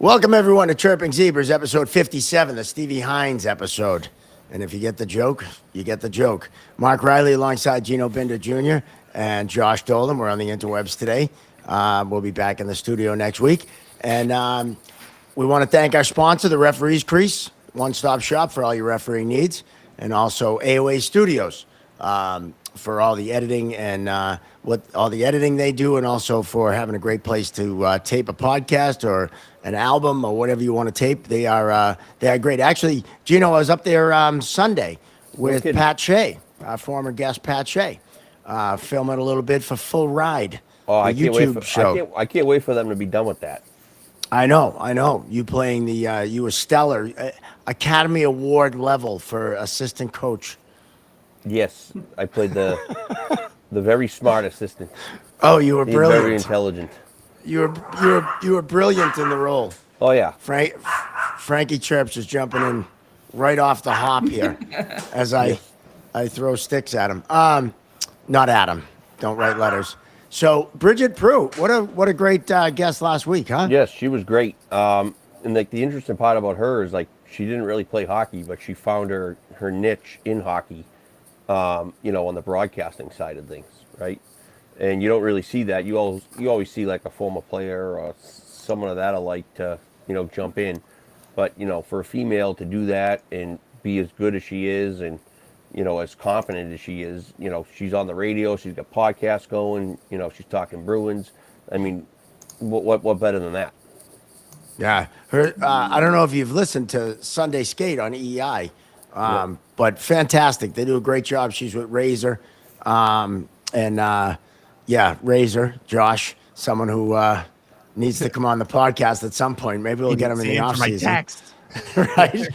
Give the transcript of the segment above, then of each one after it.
Welcome, everyone, to Chirping Zebras, episode 57, the Stevie Hines episode. And if you get the joke, you get the joke. Mark Riley alongside Gino Binder Jr. and Josh Dolan. We're on the interwebs today. We'll be back in the studio next week. And we want to thank our sponsor, the Referees Crease, one-stop shop for all your refereeing needs, and also AOA Studios for all the editing and all the editing they do, and also for having a great place to tape a podcast or an album or whatever you want to tape. They are great. Actually, Gino, I was up there Sunday with Pat Shea, our former guest Pat Shea, filming a little bit for Full Ride, the YouTube show. I can't wait for them to be done with that. I know. You playing you were stellar, Academy Award level for assistant coach. Yes, I played the very smart assistant. Oh, you were brilliant. Very intelligent. You were brilliant in the role. Oh yeah. Frankie Chirps is jumping in right off the hop here as I throw sticks at him. Not at him. Don't write letters. So Bridget Prue, what a great guest last week, huh? Yes, she was great. And like the interesting part about her is like she didn't really play hockey, but she found her niche in hockey. On the broadcasting side of things, right? And you don't really see that. You always see like a former player or someone of that alike to, jump in. But, for a female to do that and be as good as she is and, as confident as she is, she's on the radio, she's got podcasts going, she's talking Bruins. I mean, what better than that? Yeah. Her. I don't know if you've listened to Sunday Skate on EI. But fantastic. They do a great job. She's with Razor. Razor, Josh, someone who needs to come on the podcast at some point. Maybe we'll get him in the offseason. Right?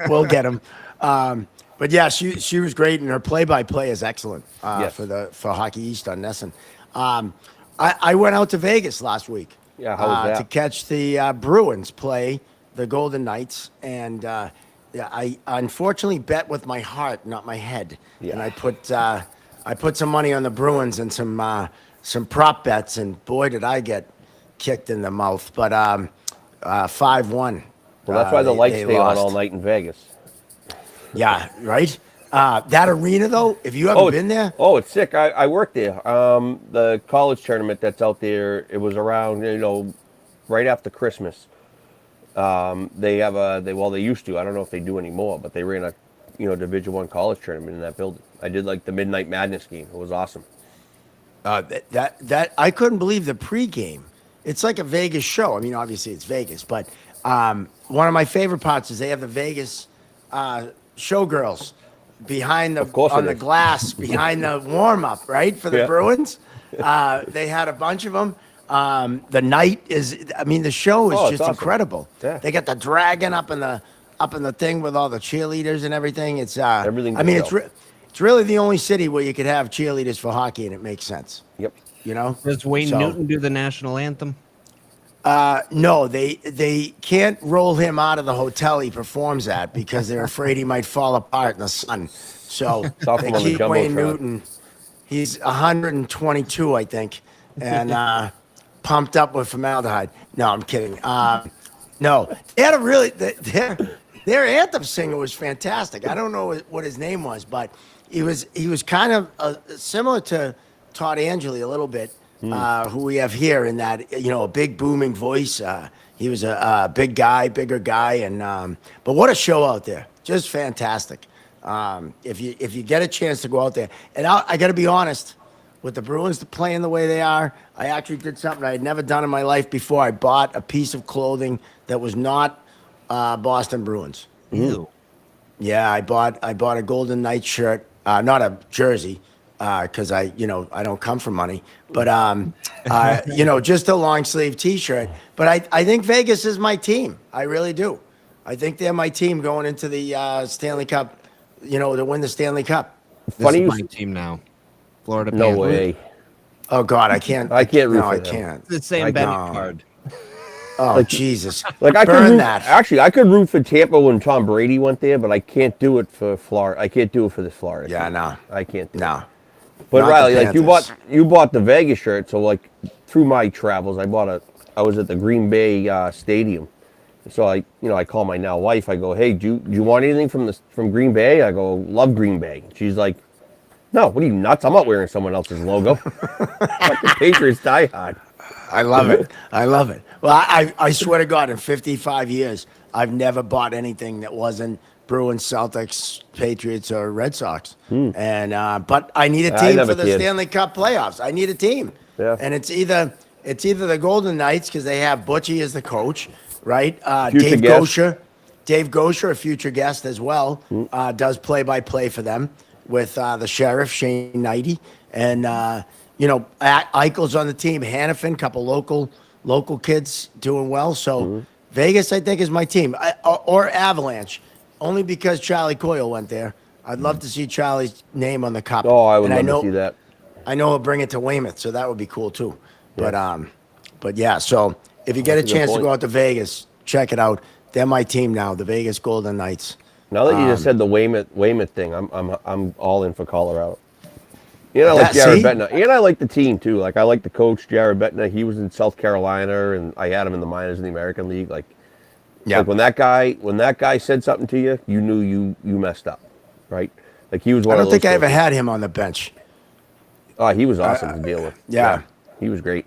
We'll get him. But yeah, she was great, and her play-by-play is excellent for Hockey East on Nesson. I went out to Vegas last week how was that? To catch the Bruins play the Golden Knights, and I unfortunately bet with my heart, not my head. Yeah. And I put some money on the Bruins and some prop bets, and boy, did I get kicked in the mouth. But 5-1. Well, that's why the lights stay on all night in Vegas. Yeah, right? That arena, though, if you haven't been there. Oh, it's sick. I worked there. The college tournament that's out there, it was around, right after Christmas. They used to. I don't know if they do anymore, but they ran a, Division I college tournament in that building. I did like the Midnight Madness game. It was awesome. That I couldn't believe the pregame. It's like a Vegas show. I mean, obviously it's Vegas, but one of my favorite parts is they have the Vegas showgirls behind the glass behind the warm up, right, for the Bruins. They had a bunch of them. The night is, the show is just awesome. Incredible. Yeah. They got the dragon up in the thing with all the cheerleaders and everything. It's everything. It's really the only city where you could have cheerleaders for hockey and it makes sense. Yep. Does Wayne Newton do the national anthem? No, they can't roll him out of the hotel he performs at because they're afraid he might fall apart in the sun. So they keep Wayne Newton. He's 122, I think, and pumped up with formaldehyde. No, I'm kidding. No, they had a really their anthem singer was fantastic. I don't know what his name was, but he was kind of similar to Todd Angeli a little bit, who we have here in that a big booming voice. He was a bigger guy, and but what a show out there, just fantastic. If you get a chance to go out there, and I got to be honest. With the Bruins playing the way they are, I actually did something I had never done in my life before. I bought a piece of clothing that was not Boston Bruins. Ew. Yeah, I bought a Golden Knights shirt, not a jersey, because I don't come for money, but just a long sleeve T-shirt. But I think Vegas is my team. I really do. I think they're my team going into the Stanley Cup. To win the Stanley Cup. This is my team now. Florida No Panthers. way. Oh God, I can't. I can't root no, for I them. can't. It's the same betting card. Oh Jesus! Like I burn could root, that. Actually, I could root for Tampa when Tom Brady went there, but I can't do it for Florida. I can't do it for the Florida. Yeah, team. no, I can't do no. it. But Not Riley, the like you bought the Vegas shirt, so like through my travels, I bought I was at the Green Bay stadium. So I call my now wife. I go, hey, do you want anything from Green Bay? I go, love Green Bay. She's like, no, what are you nuts? I'm not wearing someone else's logo. Fucking Patriots diehard. I love it. I love it. Well, I swear to God, in 55 years, I've never bought anything that wasn't Bruins, Celtics, Patriots, or Red Sox. And but I need a team for the Stanley Cup playoffs. I need a team. Yeah. And it's either the Golden Knights because they have Butchie as the coach, right? Future guest. Dave Gosher, a future guest as well, does play-by-play for them with the sheriff Shane Knighty, and Eichel's on the team. Hannafin, couple local kids doing well. So Vegas, I think, is my team, or Avalanche, only because Charlie Coyle went there. I'd love to see Charlie's name on the cup. Oh, I would love to see that. I know he'll bring it to Weymouth, so that would be cool too. Yeah. But yeah. So if you get a chance to go out to Vegas, check it out. They're my team now, the Vegas Golden Knights. Now that you just said the Weymouth thing, I'm all in for Colorado. I like Jared Bettner, and I like the team too. Like I like the coach Jared Bettner. He was in South Carolina, and I had him in the minors in the American League. Like when that guy said something to you, you knew you messed up, right? Like he was one. I don't think I ever had him on the bench. Oh, he was awesome to deal with. Yeah, he was great.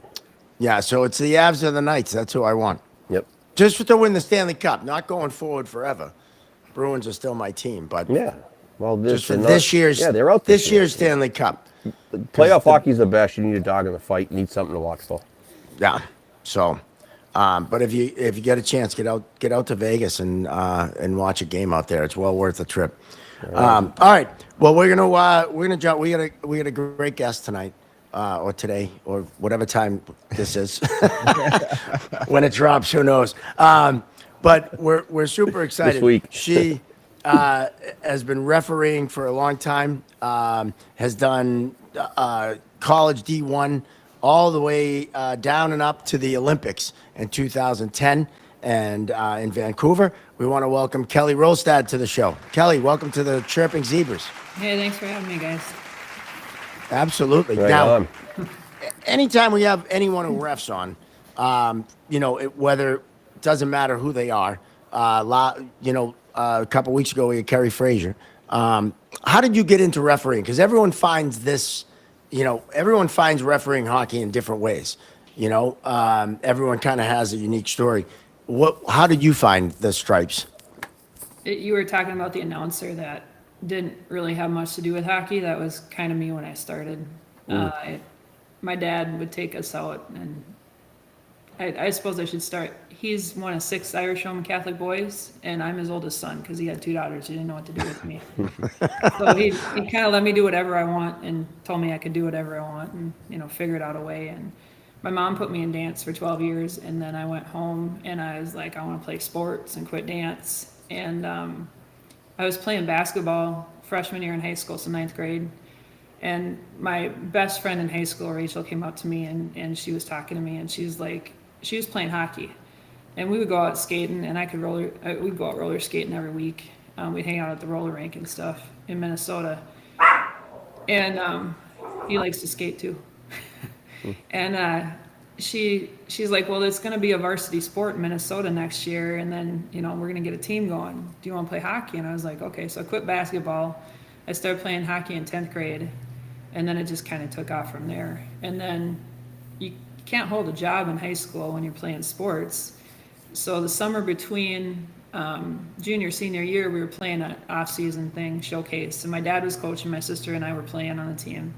Yeah, so it's the Avs or the Knights. That's who I want. Yep. Just to win the Stanley Cup, not going forward forever. Bruins are still my team, but yeah. Well, this year's they're out this year's Stanley Cup. Playoff hockey's the best. You need a dog in the fight. You need something to watch for. Yeah. So, but if you get a chance, get out to Vegas and watch a game out there. It's well worth the trip. All right. Well, we're gonna jump. We got a great guest tonight, or today, or whatever time this is. When it drops, who knows? But we're super excited. This week. She has been refereeing for a long time. Has done college D1 all the way down and up to the Olympics in 2010 and in Vancouver. We want to welcome Kelli Rolstad to the show. Kelli, welcome to the Chirping Zebras. Hey, thanks for having me, guys. Absolutely. Right now, on. anytime we have anyone who refs on, whether it doesn't matter who they are. A couple weeks ago we had Kerry Frazier. How did you get into refereeing? Because everyone finds this, everyone finds refereeing hockey in different ways. Everyone kind of has a unique story. How did you find the stripes? You were talking about the announcer that didn't really have much to do with hockey. That was kind of me when I started. My dad would take us out, and I suppose I should start. He's one of 6 Irish Roman Catholic boys, and I'm his oldest son because he had 2 daughters. He didn't know what to do with me. So he kind of let me do whatever I want and told me I could do whatever I want and, figured out a way. And my mom put me in dance for 12 years, and then I went home and I was like, I want to play sports and quit dance. And I was playing basketball freshman year in high school, so 9th grade. And my best friend in high school, Rachel, came up to me and she was talking to me, and she was playing hockey. And we would go out skating, and we'd go out roller skating every week. We'd hang out at the roller rink and stuff in Minnesota. And he likes to skate too. And she's like, well, it's going to be a varsity sport in Minnesota next year, and then, we're going to get a team going. Do you want to play hockey? And I was like, okay. So I quit basketball. I started playing hockey in 10th grade, and then it just kind of took off from there. And then you can't hold a job in high school when you're playing sports. So the summer between junior, senior year, we were playing an off-season thing, showcase. And my dad was coaching, my sister and I were playing on the team.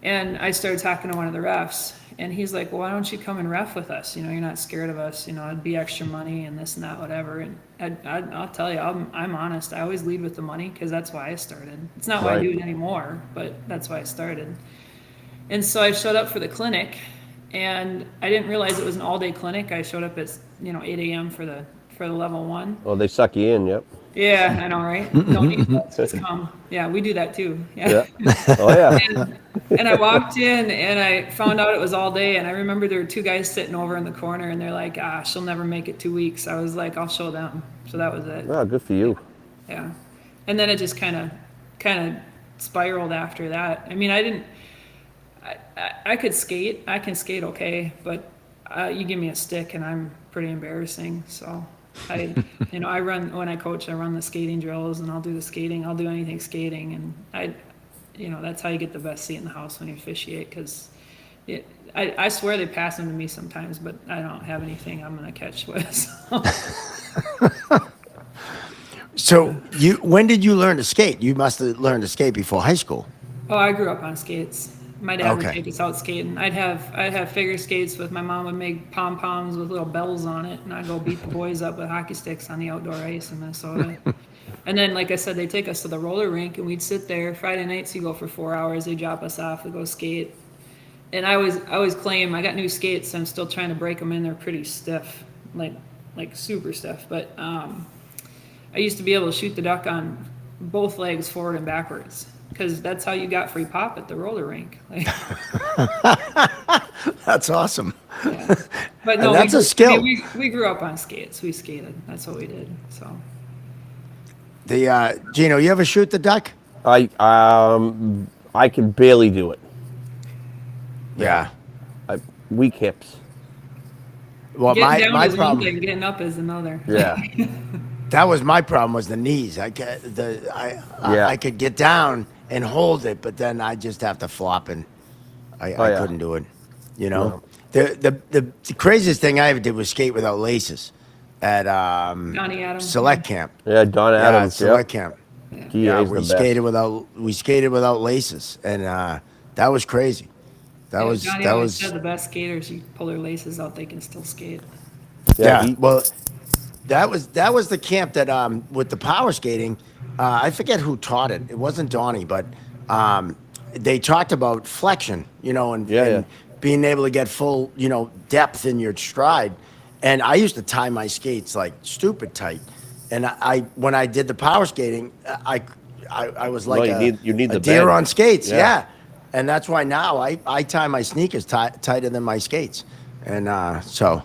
And I started talking to one of the refs, and he's like, well, why don't you come and ref with us? You're not scared of us. It'd be extra money and this and that, whatever. And I'll tell you, I'm honest. I always lead with the money because that's why I started. It's not why I do it anymore, but that's why I started. And so I showed up for the clinic, and I didn't realize it was an all-day clinic. I showed up at 8 a.m. for the level 1. Well, they suck you in, yep. Yeah, I know, right? Don't need that. Just come. Yeah, we do that too. Yeah. Oh, yeah. And I walked in, and I found out it was all day. And I remember there were 2 guys sitting over in the corner, and they're like, she'll never make it 2 weeks. I was like, I'll show them. So that was it. Oh, good for you. Yeah. And then it just kind of spiraled after that. I mean, I could skate. I can skate okay, but you give me a stick and I'm pretty embarrassing. So I run, when I coach, I run the skating drills and I'll do the skating. I'll do anything skating. And that's how you get the best seat in the house when you officiate. Cause I swear they pass them to me sometimes, but I don't have anything I'm going to catch with. So when did you learn to skate? You must have learned to skate before high school. Oh, I grew up on skates. My dad would Okay. take us out skating. I'd have figure skates with my mom would make pom poms with little bells on it, and I'd go beat the boys up with hockey sticks on the outdoor ice in Minnesota. And then, like I said, they'd take us to the roller rink, and we'd sit there. Friday nights, you go for 4 hours. They drop us off. We go skate. And I always claim I got new skates. I'm still trying to break them in. They're pretty stiff, like super stiff. But I used to be able to shoot the duck on both legs, forward and backwards, because that's how you got free pop at the roller rink. Like, That's awesome. yeah. But no, that's a skill. We grew up on skates. We skated. That's what we did. So Gino, you ever shoot the duck? I can barely do it. Yeah. Weak hips. Well, getting down my is one problem. thing, getting up is another. Yeah. That was my problem, was the knees. I could get down and hold it, but then I just have to flop, and I couldn't do it. The craziest thing I ever did was skate without laces at Donnie Adams. select camp. Yeah, Don Adams. Select camp. Yeah, We skated without laces, and that was crazy. Johnny always said the best skaters, you pull their laces out, they can still skate. Yeah. Well, that was the camp that with the power skating. I forget who taught it. It wasn't Donnie, but they talked about flexion, and being able to get full, depth in your stride. And I used to tie my skates like stupid tight. And when I did the power skating, I was like you need a the deer bend. on skates. Yeah. Yeah. And that's why now I tie my sneakers tighter than my skates. And so,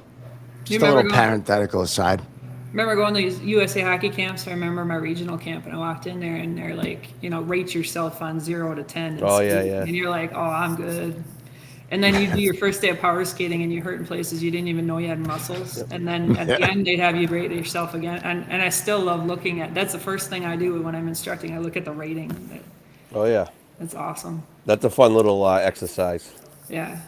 just a little parenthetical aside. Remember going to these USA hockey camps? I remember my regional camp, and I walked in there, and they're like, rate yourself on 0 to 10. And yeah. And you're like, oh, I'm good. And then you do your first day of power skating, and you hurt in places you didn't even know you had muscles. And then at the end, they'd have you rate yourself again. And I still love looking at. That's the first thing I do when I'm instructing. I look at the rating. Oh yeah. That's awesome. That's a fun little exercise. Yeah.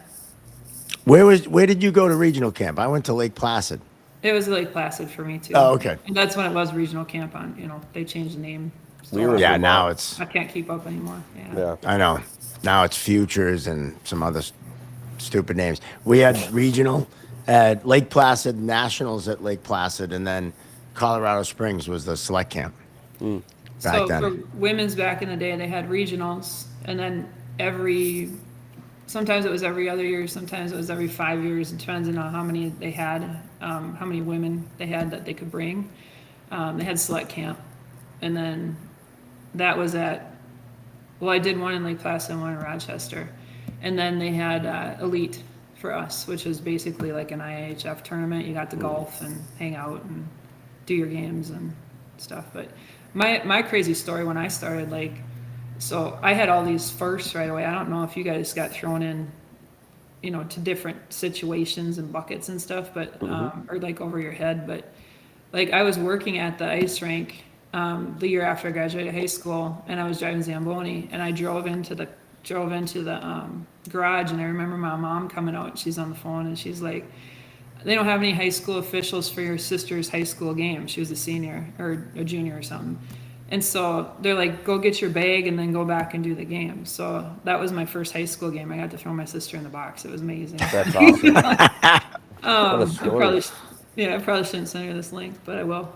Where did you go to regional camp? I went to Lake Placid. It was Lake Placid for me too. Oh, okay. And that's when it was regional camp on. They changed the name. So Now it's. I can't keep up anymore. Yeah. I know. Now it's Futures and some other stupid names. We had regional at Lake Placid, nationals at Lake Placid, and then Colorado Springs was the select camp. Back then. For women's back in the day, they had regionals, and then sometimes it was every other year, sometimes it was every 5 years. It depends on how many they had, how many women they had that they could bring. They had select camp, and then that was I did one in Lake Placid and one in Rochester, and then they had elite for us, which was basically like an IHF tournament. You got to golf and hang out and do your games and stuff. But my crazy story when I started, so I had all these firsts right away. I don't know if you guys got thrown in, to different situations and buckets and stuff, but or over your head. But I was working at the ice rink the year after I graduated high school, and I was driving Zamboni, and I drove into the garage, and I remember my mom coming out, and she's on the phone, and she's like, they don't have any high school officials for your sister's high school game. She was a senior or a junior or something. And so they're like, go get your bag and then go back and do the game. So that was my first high school game. I got to throw my sister in the box. It was amazing. That's awesome. I probably shouldn't send her this link, but I will.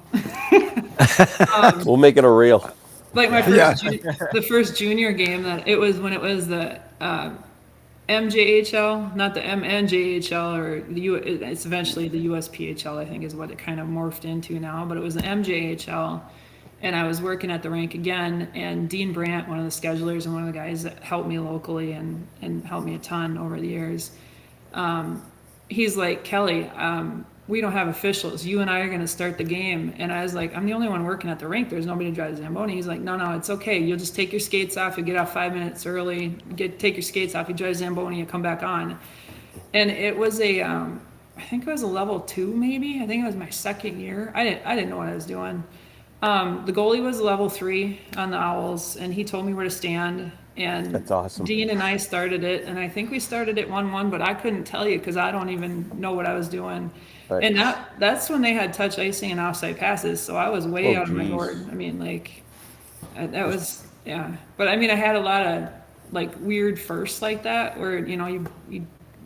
We'll make it a reel. My first the first junior game when it was the MJHL, not the MNJHL, or it's eventually the USPHL, I think is what it kind of morphed into now, but it was the MJHL, and I was working at the rink again, and Dean Brandt, one of the schedulers and one of the guys that helped me locally and helped me a ton over the years, he's like, Kelly, we don't have officials. You and I are going to start the game. And I was like, I'm the only one working at the rink. There's nobody to drive the Zamboni. He's like, no, it's okay. You'll just take your skates off. You get off 5 minutes early. Take your skates off. You drive Zamboni. You come back on. And it was I think it was a level 2, maybe. I think it was my second year. I didn't know what I was doing. The goalie was level 3 on the Owls, and he told me where to stand. And That's awesome. Dean and I started it, and I think we started it 1-1, but I couldn't tell you because I don't even know what I was doing. Right. And that's when they had touch icing and offside passes, so I was way Oh, out of my geez. board. I mean, like, that was, yeah. But I mean, I had a lot of like weird firsts like that where, you know,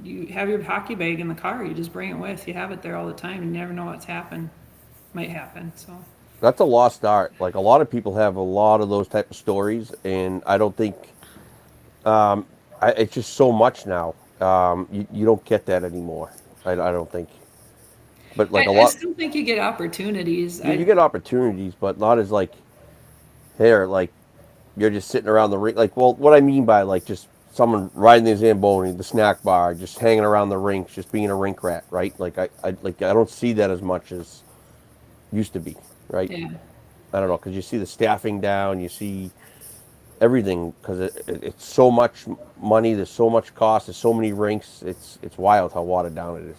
you have your hockey bag in the car, you just bring it with, you have it there all the time, you never know might happen, so. That's a lost art. Like, a lot of people have a lot of those type of stories, and I don't think it's just so much now. You don't get that anymore. I don't think. But like I still think you get opportunities. you get opportunities, but not as like here. Like, you're just sitting around the rink. Like, well, what I mean by like just someone riding the Zamboni, the snack bar, just hanging around the rinks, just being a rink rat, right? Like I don't see that as much as used to be, right? Yeah. I don't know, because you see the staffing down, you see everything, because it's so much money, there's so much cost, there's so many rinks. It's wild how watered down it is.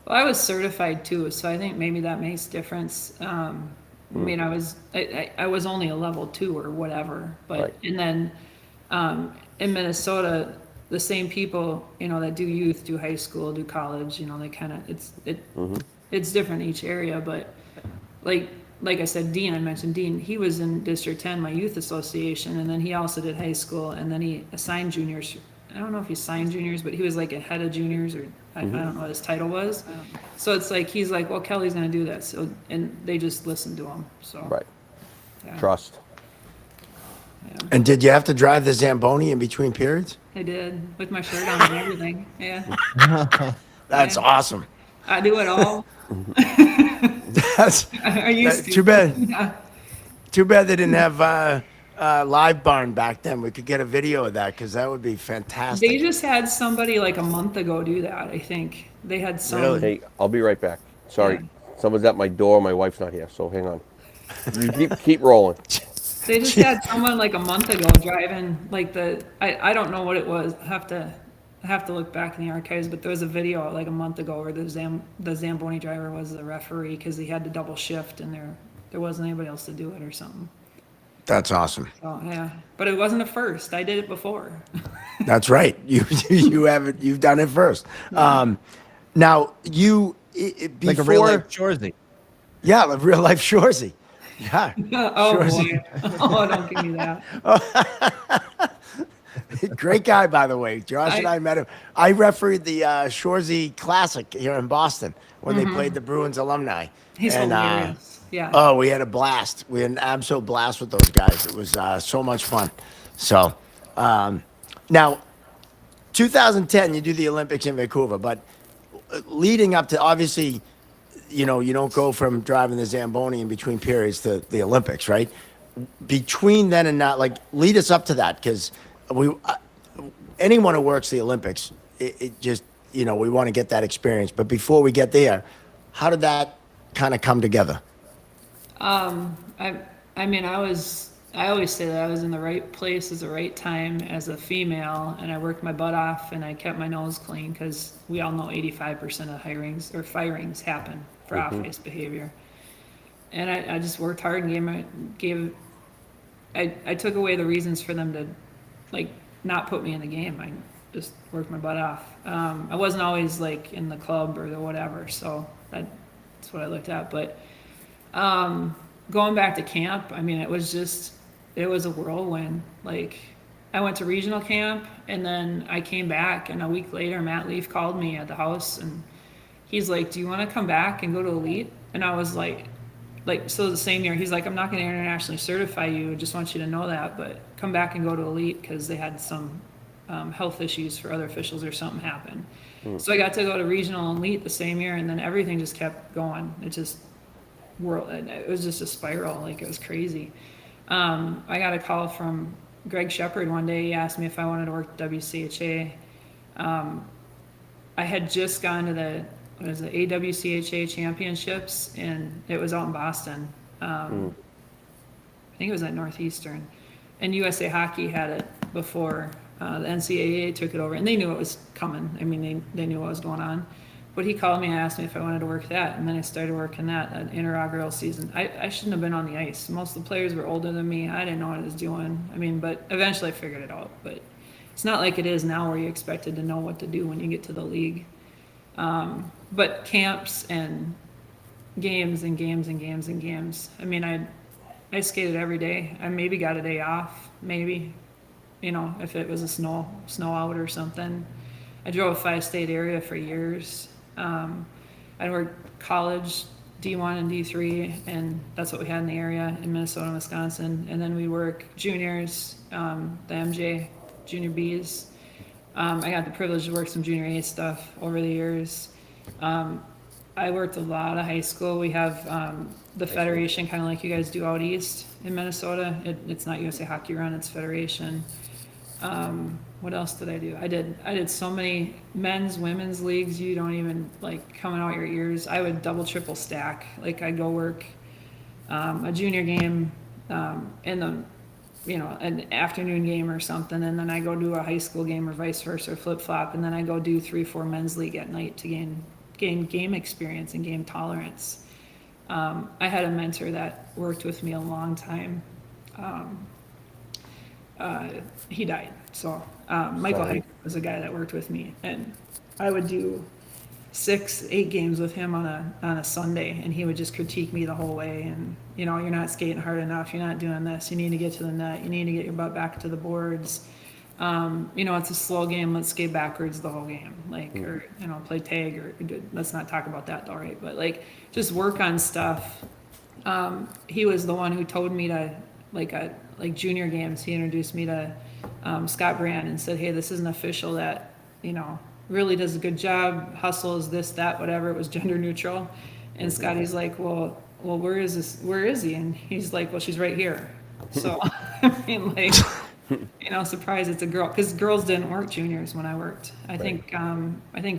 Well, I was certified too, so I think maybe that makes difference. I mean, I was only a level 2 or whatever, but Right. and then in Minnesota, the same people, you know, that do youth, do high school, do college, you know, they kind of it's different each area, but like I said, Dean, I mentioned Dean, he was in District 10, my youth association, and then he also did high school, and then he assigned juniors. I don't know if he signed juniors, but he was like a head of juniors, or I don't know what his title was. So it's like, he's like, well, Kelly's going to do that. So, and they just listened to him. So, Right. yeah. Trust. Yeah. And did you have to drive the Zamboni in between periods? I did, with my shirt on and everything. Yeah. That's Yeah. awesome. I do it all. That's Are you too bad. Yeah. Too bad they didn't have live barn back then. We could get a video of that because that would be fantastic. They just had somebody like a month ago do that, I think. They had some. Really? Hey, I'll be right back. Sorry. Yeah. Someone's at my door. My wife's not here, so hang on. You keep rolling. They just had someone like a month ago driving like I don't know what it was. I have to look back in the archives, but there was a video like a month ago where the Zamboni driver was the referee because he had to double shift and there wasn't anybody else to do it or something. That's awesome. So yeah, but it wasn't a first. I did it before. That's right. You've done it first. Now before, Like a real life Shorzy. yeah, like real life Shorzy. Yeah. Oh Shorzy. boy! Oh, don't give me that. Great guy, by the way. Josh and I met him. I refereed the Shorzy Classic here in Boston when they played the Bruins alumni. He's And, hilarious. Yeah. Oh, we had a blast. We had an absolute blast with those guys. It was so much fun. So, now, 2010, you do the Olympics in Vancouver, but leading up to, obviously, you know, you don't go from driving the Zamboni in between periods to the Olympics, right? Between then and now, like, lead us up to that, because anyone who works the Olympics, it just, you know, we want to get that experience. But before we get there, how did that kind of come together? I mean, I always say that I was in the right place at the right time as a female, and I worked my butt off and I kept my nose clean because we all know 85% of hirings or firings happen for off-ice behavior. And I just worked hard and I took away the reasons for them to like not put me in the game. I just worked my butt off. I wasn't always like in the club or the whatever, so that's what I looked at. But going back to camp, I mean, it was a whirlwind. Like, I went to regional camp, and then I came back, and a week later, Matt Leaf called me at the house, and he's like, do you want to come back and go to elite? And I was like, so the same year, he's like, I'm not going to internationally certify you, I just want you to know that, but come back and go to elite, because they had some health issues for other officials or something happened. So I got to go to regional and elite the same year, and then everything just kept going. It was just a spiral, like it was crazy. I got a call from Greg Shepard one day. He asked me if I wanted to work at WCHA. I had just gone to the AWCHA championships, and it was out in Boston. I think it was at Northeastern, and USA Hockey had it before the NCAA took it over, and they knew it was coming. I mean, they knew what was going on. But he called me and asked me if I wanted to work that, and then I started working that inaugural season. I shouldn't have been on the ice. Most of the players were older than me. I didn't know what I was doing. I mean, but eventually I figured it out. But it's not like it is now where you're expected to know what to do when you get to the league. But camps and games and games and games and games. I mean, I skated every day. I maybe got a day off, maybe, if it was a snow out or something. I drove a 5-state area for years. I worked college, D1 and D3, and that's what we had in the area in Minnesota and Wisconsin. And then we work juniors, the MJ, junior Bs. I got the privilege to work some junior A stuff over the years. I worked a lot of high school. We have the federation, kind of like you guys do out east in Minnesota. It's not USA Hockey Run, it's federation. What else did I do? I did so many men's, women's leagues. You don't even coming out your ears. I would double, triple stack. I'd go work a junior game in the an afternoon game or something, and then I go do a high school game or vice versa, or flip flop, and then I go do 3-4 men's league at night to gain game experience and game tolerance. I had a mentor that worked with me a long time. He died. So Michael Heick was a guy that worked with me, and I would do 6-8 games with him on a Sunday, and he would just critique me the whole way. And you're not skating hard enough. You're not doing this. You need to get to the net. You need to get your butt back to the boards. It's a slow game. Let's skate backwards the whole game, or play tag, or let's not talk about that though, right? But just work on stuff. He was the one who told me to junior games. He introduced me to Scott Brand and said, "Hey, this is an official that really does a good job. Hustles this, that, whatever." It was gender neutral. And Scotty's like, well, where is this? Where is he? And he's like, well, she's right here. So I mean, surprised it's a girl, because girls didn't work juniors when I worked. I think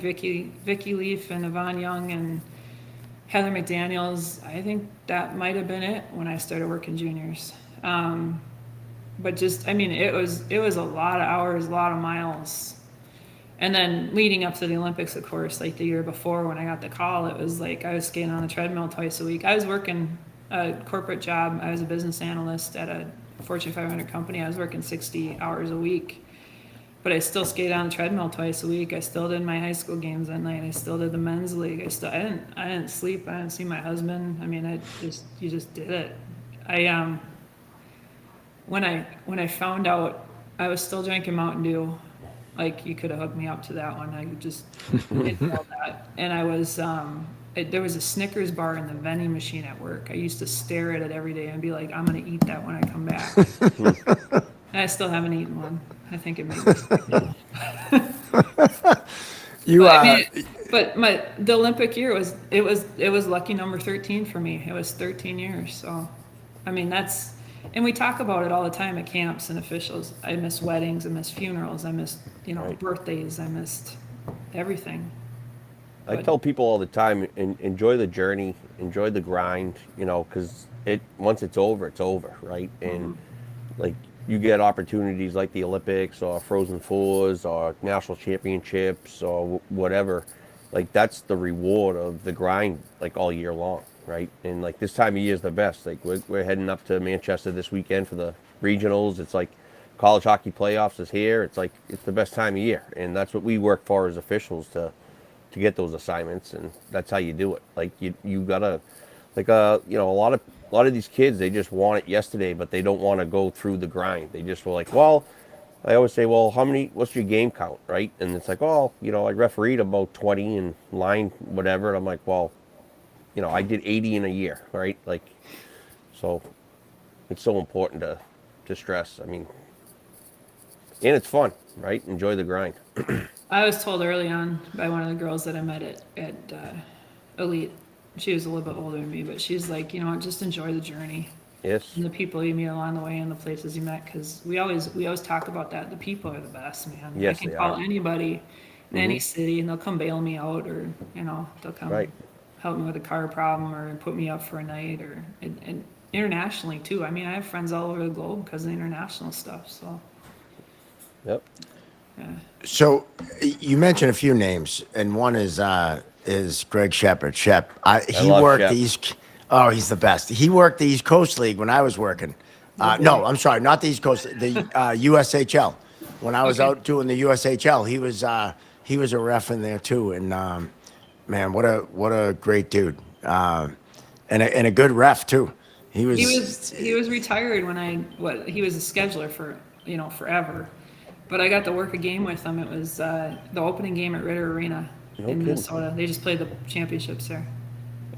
Vicky Leaf and Yvonne Young and Heather McDaniels, I think that might have been it when I started working juniors. But just, I mean, it was a lot of hours, a lot of miles. And then leading up to the Olympics, of course, the year before when I got the call, it was I was skating on the treadmill twice a week. I was working a corporate job. I was a business analyst at a Fortune 500 company. I was working 60 hours a week, but I still skated on the treadmill twice a week. I still did my high school games at night. I still did the men's league. I didn't sleep. I didn't see my husband. I mean, you just did it. When I found out I was still drinking Mountain Dew, you could have hooked me up to that one. I just didn't know that. And I was, there was a Snickers bar in the vending machine at work. I used to stare at it every day and be like, I'm going to eat that when I come back. And I still haven't eaten one. I think it made me sick. The Olympic year was lucky number 13 for me. It was 13 years. So, I mean, and we talk about it all the time at camps and officials. I miss weddings, I miss funerals, I missed, birthdays, I missed everything. I tell people all the time, enjoy the journey, enjoy the grind, because once it's over, right? And you get opportunities like the Olympics or Frozen Fours or national championships or whatever. That's the reward of the grind, all year long. Right, and this time of year is the best. We're heading up to Manchester this weekend for the regionals. It's college hockey playoffs is here. It's it's the best time of year, and that's what we work for as officials to get those assignments, and that's how you do it. You gotta a lot of these kids, they just want it yesterday, but they don't want to go through the grind. They just were well, I always say, well, what's your game count, right? And it's I refereed about 20 in line, whatever. And I'm like, well, I did 80 in a year, right? So it's so important to stress. I mean, and it's fun, right? Enjoy the grind. I was told early on by one of the girls that I met at Elite. She was a little bit older than me, but she's like, just enjoy the journey. Yes. And the people you meet along the way and the places you met, because we always talk about that. The people are the best, man. Yes, I can call anybody in any city, and they'll come bail me out, or they'll come. Right. Help me with a car problem or put me up for a night, and internationally too. I mean, I have friends all over the globe because of the international stuff. So. Yep. Yeah. So you mentioned a few names, and one is is Greg Shepard. He love worked Shep. the East. Oh, he's the best. He worked the East Coast League when I was working. No, I'm sorry, not the East Coast, the USHL. When I was Okay. out doing the USHL, he was a ref in there too. And man, what a great dude, and a good ref too. He He was retired when he was a scheduler for forever, but I got to work a game with him. It was the opening game at Ritter Arena in kidding. Minnesota. They just played the championships there.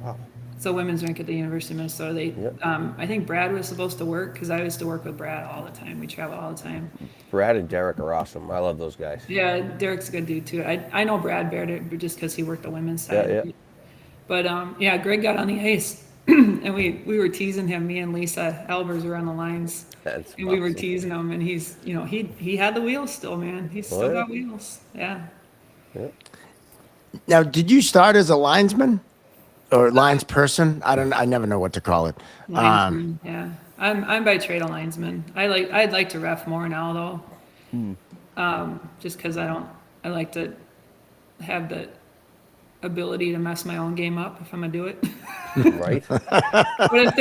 Wow. It's a women's rink at the University of Minnesota. Yep. I think Brad was supposed to work because I used to work with Brad all the time. We travel all the time. Brad and Derek are awesome. I love those guys. Yeah, Derek's a good dude too. I know Brad better just because he worked the women's side. Yeah. But yeah, Greg got on the ice, and we were teasing him. Me and Lisa Albers were on the lines, That's and we were awesome. teasing him. And he's, he had the wheels still, man. He's still got wheels. Yeah. Yeah. Now, did you start as a linesman or lines person? I never know what to call it. Linesman, yeah. I'm by trade a linesman. I'd like to ref more now though. Just because I like to have the ability to mess my own game up if I'm gonna do it. Right? But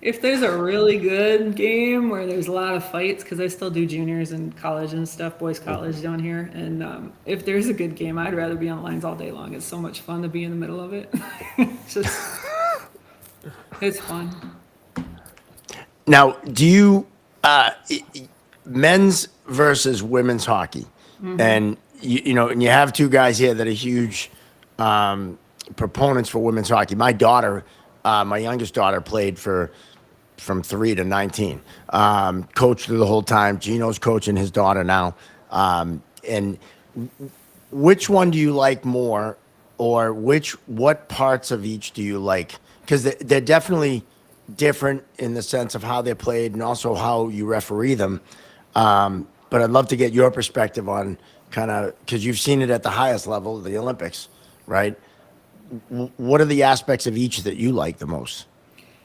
if there's a really good game where there's a lot of fights, because I still do juniors and college and stuff, boys college down here, and if there's a good game, I'd rather be on lines all day long. It's so much fun to be in the middle of it. It's fun. Now, do you men's versus women's hockey, and and you have two guys here that are huge proponents for women's hockey. My daughter, my youngest daughter, played from 3 to 19. Coached her the whole time. Gino's coaching his daughter now. And which one do you like more, or what parts of each do you like? Because they're definitely different in the sense of how they're played and also how you referee them. But I'd love to get your perspective on kind of, because you've seen it at the highest level, the Olympics, right? What are the aspects of each that you like the most?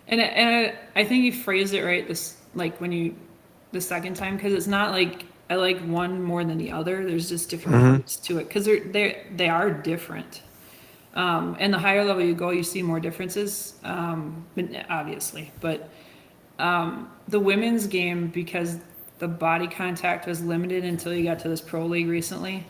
And I think you phrased it right the second time, because it's not like I like one more than the other. There's just different parts to it because they are different. And the higher level you go, you see more differences, obviously. But the women's game, because the body contact was limited until you got to this pro league recently,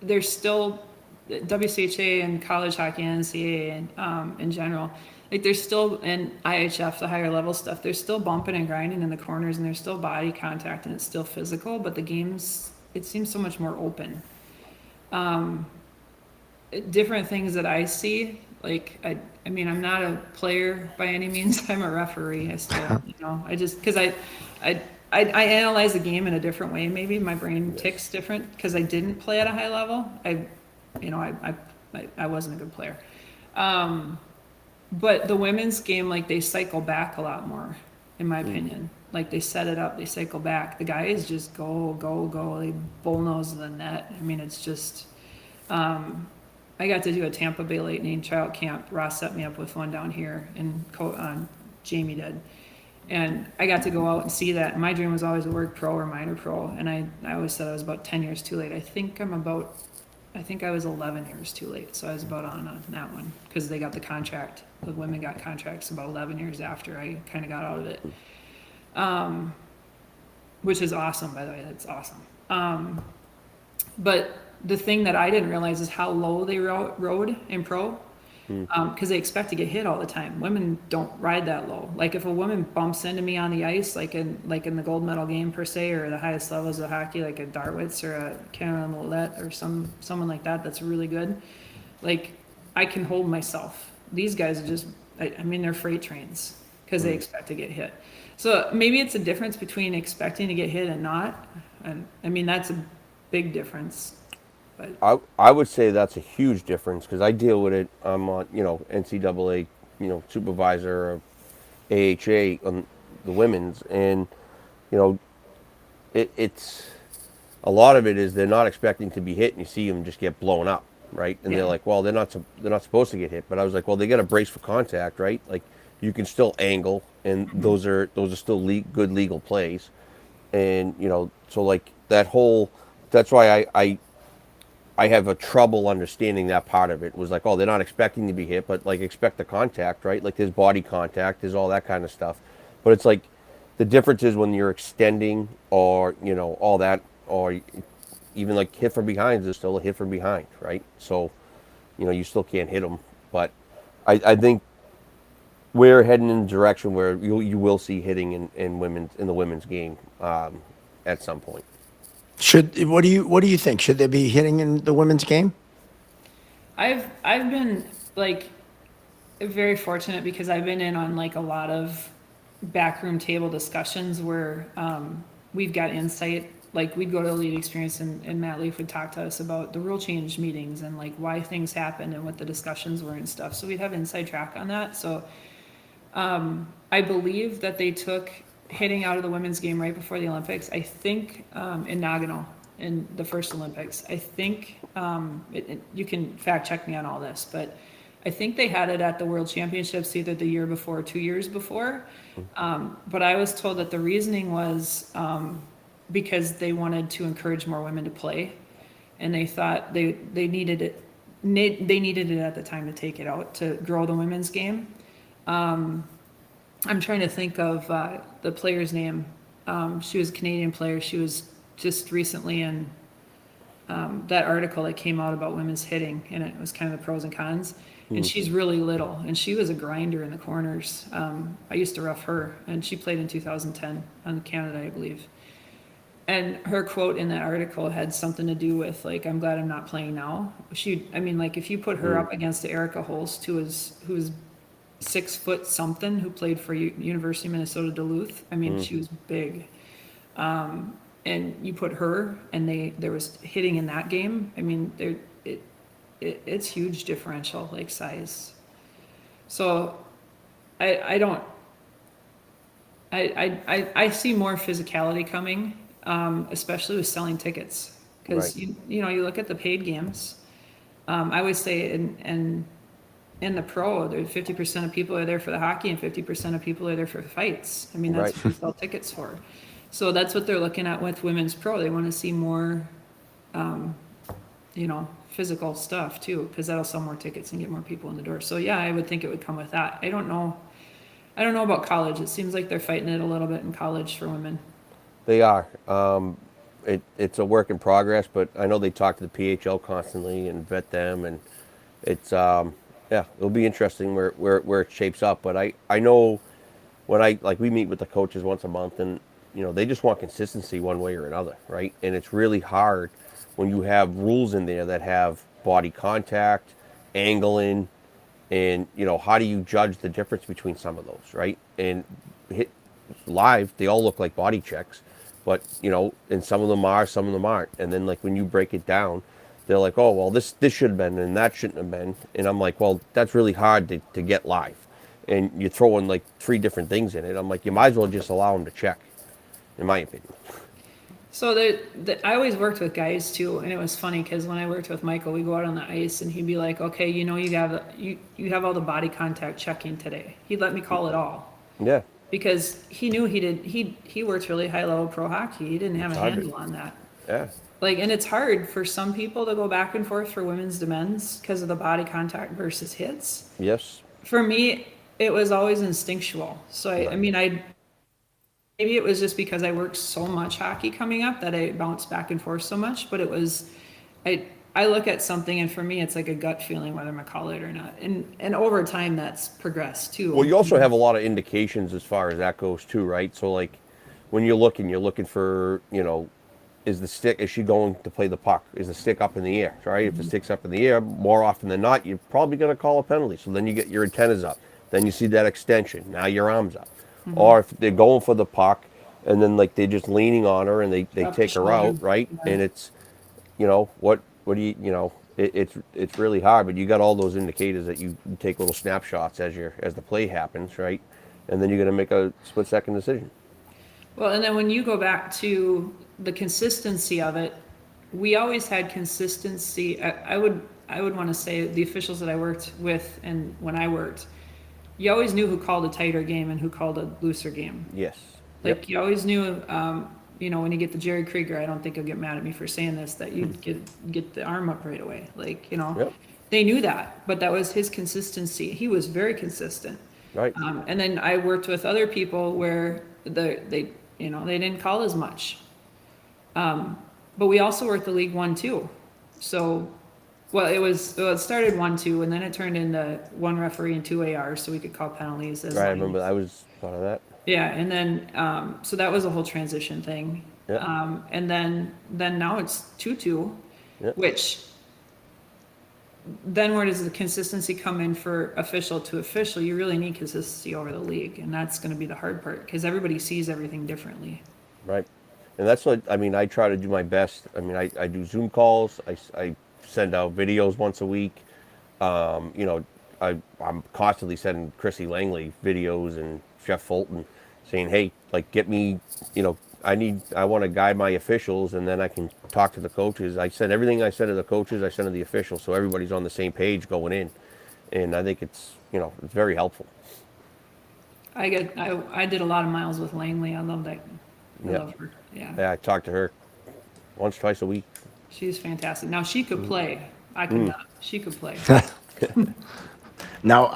there's still WCHA and college hockey and NCAA and in general. Like there's still, and IHF, the higher level stuff, there's still bumping and grinding in the corners, and there's still body contact, and it's still physical, but the game's, it seems so much more open. Different things that I see, like, I mean, I'm not a player by any means. I'm a referee. I still, I just, because I analyze the game in a different way. Maybe my brain ticks different because I didn't play at a high level. I wasn't a good player. But the women's game, like, they cycle back a lot more, in my opinion. Like, they set it up, they cycle back. The guys just go. They bullnose the net. I mean, it's just, I got to do a Tampa Bay Lightning tryout camp. Ross set me up with one down here, and Jamie did. And I got to go out and see that. My dream was always to work pro or minor pro, and I always said I was about 10 years too late. I think I was 11 years too late, so I was about on that one, because they got the contract. The women got contracts about 11 years after I kind of got out of it, which is awesome, by the way. That's awesome. But the thing that I didn't realize is how low they rode in pro, because they expect to get hit all the time. Women don't ride that low. Like, if a woman bumps into me on the ice, like in the gold medal game per se, or the highest levels of hockey, like a Darwitz or a Caroline Ouellette or someone like that that's really good, like, I can hold myself. These guys are just, I mean, they're freight trains because they expect to get hit. So maybe it's a difference between expecting to get hit and not. And I mean, that's a big difference. But I would say that's a huge difference, because I deal with it. I'm on, NCAA, supervisor of AHA on the women's, and it's a lot of it is they're not expecting to be hit, and you see them just get blown up, right? And they're like, well, they're not supposed to get hit. But I was like, well, they got to brace for contact, right? Like, you can still angle, and those are still good legal plays, and so like that whole, that's why I have a trouble understanding that part of it. Was like, oh, they're not expecting to be hit, but like expect the contact, right? Like there's body contact, there's all that kind of stuff. But it's like the difference is when you're extending or, you know, all that, or even like hit from behind is still a hit from behind, right? So, you know, you still can't hit them. But I think we're heading in a direction where you will see hitting in the women's game at some point. What do you think? Should there be hitting in the women's game? I've been like very fortunate because I've been in on like a lot of backroom table discussions where we've got insight. Like we'd go to Elite Experience and Matt Leaf would talk to us about the rule change meetings and like why things happened and what the discussions were and stuff. So we'd have inside track on that. So I believe that they took hitting out of the women's game right before the Olympics. I think in Nagano in the first Olympics. I think you can fact check me on all this, but I think they had it at the World Championships either the year before or 2 years before. But I was told that the reasoning was because they wanted to encourage more women to play, and they thought they needed it. They needed it at the time to take it out to grow the women's game. I'm trying to think of the player's name. She was a Canadian player. She was just recently in that article that came out about women's hitting, and it was kind of the pros and cons. And she's really little, and she was a grinder in the corners. I used to rough her, and she played in 2010 on Canada, I believe. And her quote in that article had something to do with like, "I'm glad I'm not playing now." Like if you put her up against Erica Holst, who was 6 foot something, who played for University of Minnesota Duluth. I mean, she was big. And you put her, and there was hitting in that game. I mean, it's huge differential, like size. So I see more physicality coming, especially with selling tickets, because Right. you look at the paid games. I would say in the pro, 50% of people are there for the hockey and 50% of people are there for the fights. I mean, that's what you sell tickets for. So that's what they're looking at with women's pro. They want to see more, physical stuff too, because that'll sell more tickets and get more people in the door. So yeah, I would think it would come with that. I don't know about college. It seems like they're fighting it a little bit in college for women. They are. It's a work in progress, but I know they talk to the PHL constantly and vet them, and it's it'll be interesting where it shapes up. But I know when we meet with the coaches once a month, and they just want consistency one way or another, right? And it's really hard when you have rules in there that have body contact, angling, and how do you judge the difference between some of those, right? And hit live, they all look like body checks, but and some of them are, some of them aren't. And then like when you break it down, they're like, oh well, this should have been and that shouldn't have been. And I'm like, well, that's really hard to get live, and you're throwing like 3 different things in it. I'm like, you might as well just allow them to check, in my opinion. So I always worked with guys too, and it was funny because when I worked with Michael, we go out on the ice and he'd be like, okay, you have all the body contact checking today. He'd let me call it all. Yeah. Because he knew he worked really high level pro hockey. He didn't have a handle on that. Yeah. And it's hard for some people to go back and forth for women's to men's because of the body contact versus hits. Yes. For me, it was always instinctual. So maybe it was just because I worked so much hockey coming up that I bounced back and forth so much, but it was, I look at something and for me, it's like a gut feeling whether I'm gonna call it or not. And over time that's progressed too. Well, you also have a lot of indications as far as that goes too, right? So like when you're looking for, is she going to play the puck? Is the stick up in the air, right? If the stick's up in the air, more often than not, you're probably going to call a penalty. So then you get your antennas up. Then you see that extension. Now your arm's up. Or if they're going for the puck and then like they're just leaning on her and they take her out, right? Yeah. And it's, what do you, it's really hard, but you got all those indicators that you take little snapshots as the play happens, right? And then you're going to make a split-second decision. Well, and then when you go back to the consistency of it, we always had consistency. I would want to say the officials that I worked with and when I worked, you always knew who called a tighter game and who called a looser game. Yes. You always knew when you get the Jerry Krieger, I don't think he'll get mad at me for saying this, that you get the arm up right away. Like, Yep. they knew that, but that was his consistency. He was very consistent. Right. And then I worked with other people where they didn't call as much. But we also worked the League 1-2. So, it started 1-2, and then it turned into 1 referee and 2 ARs, so we could call penalties. Right, I remember I was part of that. Yeah, and then, so that was a whole transition thing. Yeah. And then now it's 2-2, Yeah. which then where does the consistency come in for official to official? You really need consistency over the league, and that's going to be the hard part because everybody sees everything differently. Right. And that's what, I try to do my best. I do Zoom calls. I send out videos once a week. I'm constantly sending Chrissy Langley videos and Jeff Fulton saying, hey, like, get me, I want to guide my officials, and then I can talk to the coaches. I send everything I send to the coaches, I send to the officials, so everybody's on the same page going in. And I think it's very helpful. I did a lot of miles with Langley. I love that. I love her. Yeah, I talk to her once, twice a week. She's fantastic. Now she could play. I could not. She could play. Now,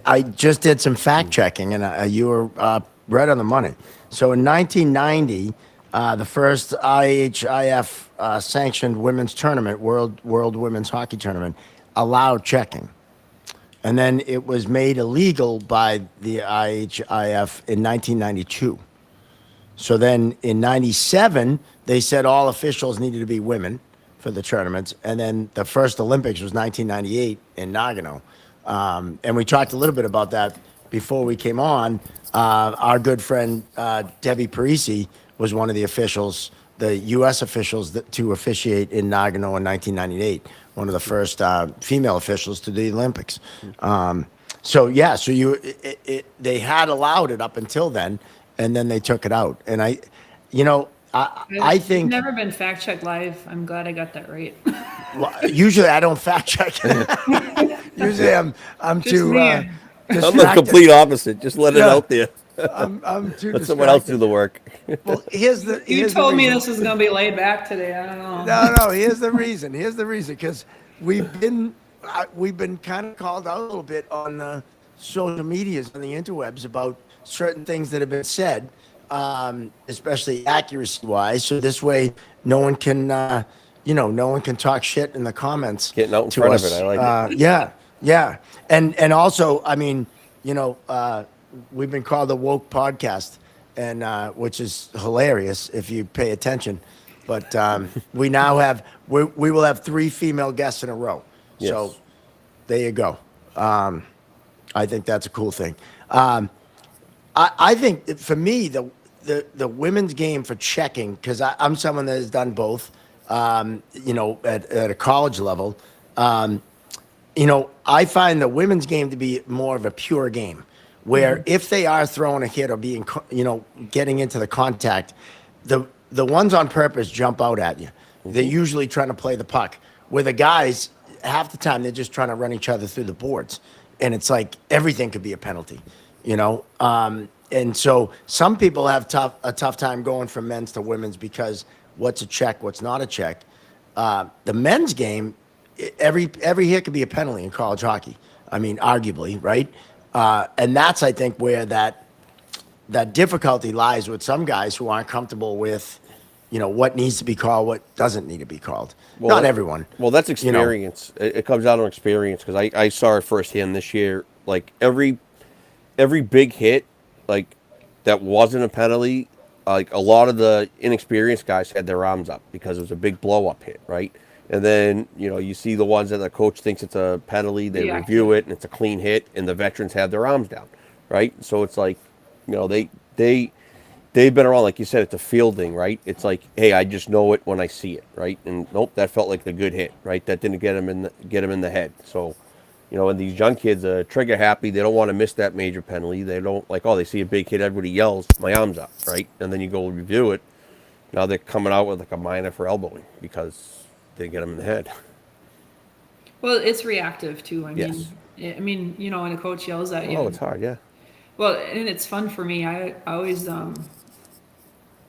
I just did some fact checking, and you were right on the money. So in 1990, the first IHIF sanctioned women's tournament, World Women's Hockey Tournament, allowed checking. And then it was made illegal by the IHIF in 1992. So then in 97, they said all officials needed to be women for the tournaments. And then the first Olympics was 1998 in Nagano. And we talked a little bit about that before we came on. Our good friend Debbie Parisi was one of the officials, the U.S. officials to officiate in Nagano in 1998, one of the first female officials to the Olympics. They had allowed it up until then, and then they took it out. And I think I've never been fact checked live. I'm glad I got that right. Well, usually I don't fact check. Usually I'm too I'm the complete opposite. Just let it out there. I'm too Let someone else do the work. Well, You told me this was going to be laid back today. I don't know. No. Here's the reason. Because we've been kind of called out a little bit on the social medias and the interwebs about certain things that have been said, especially accuracy-wise. So this way, no one can talk shit in the comments. Getting out in front of it, I like it. Yeah. And also, we've been called the woke podcast, and which is hilarious if you pay attention. But we will have 3 female guests in a row. Yes. So there you go. I think that's a cool thing. I think for me, the women's game for checking, because I'm someone that has done both, at a college level. I find the women's game to be more of a pure game, where if they are throwing a hit or being, getting into the contact, the ones on purpose jump out at you. They're usually trying to play the puck. Where the guys, half the time, they're just trying to run each other through the boards, and it's like everything could be a penalty, And so some people have a tough time going from men's to women's because what's a check, what's not a check. The men's game, every hit could be a penalty in college hockey. Arguably, right? And that's, I think, where that difficulty lies with some guys who aren't comfortable with, what needs to be called, what doesn't need to be called. Well, not everyone. Well, that's experience. It comes out on experience, because I saw it firsthand this year. Like every big hit, like that wasn't a penalty, like a lot of the inexperienced guys had their arms up because it was a big blow-up hit, right? And then, you see the ones that the coach thinks it's a penalty, they review it, and it's a clean hit, and the veterans have their arms down, right? So it's like, they've been around, like you said, it's a fielding, right? It's like, hey, I just know it when I see it, right? And nope, that felt like the good hit, right? That didn't get him in the head. So, and these young kids are trigger happy. They don't want to miss that major penalty. They don't they see a big hit, everybody yells, my arm's up, right? And then you go review it. Now they're coming out with like a minor for elbowing because they get them in the head. Well, it's reactive too. Yes. When a coach yells at you. Oh, it's hard, yeah. Well, and it's fun for me. I always,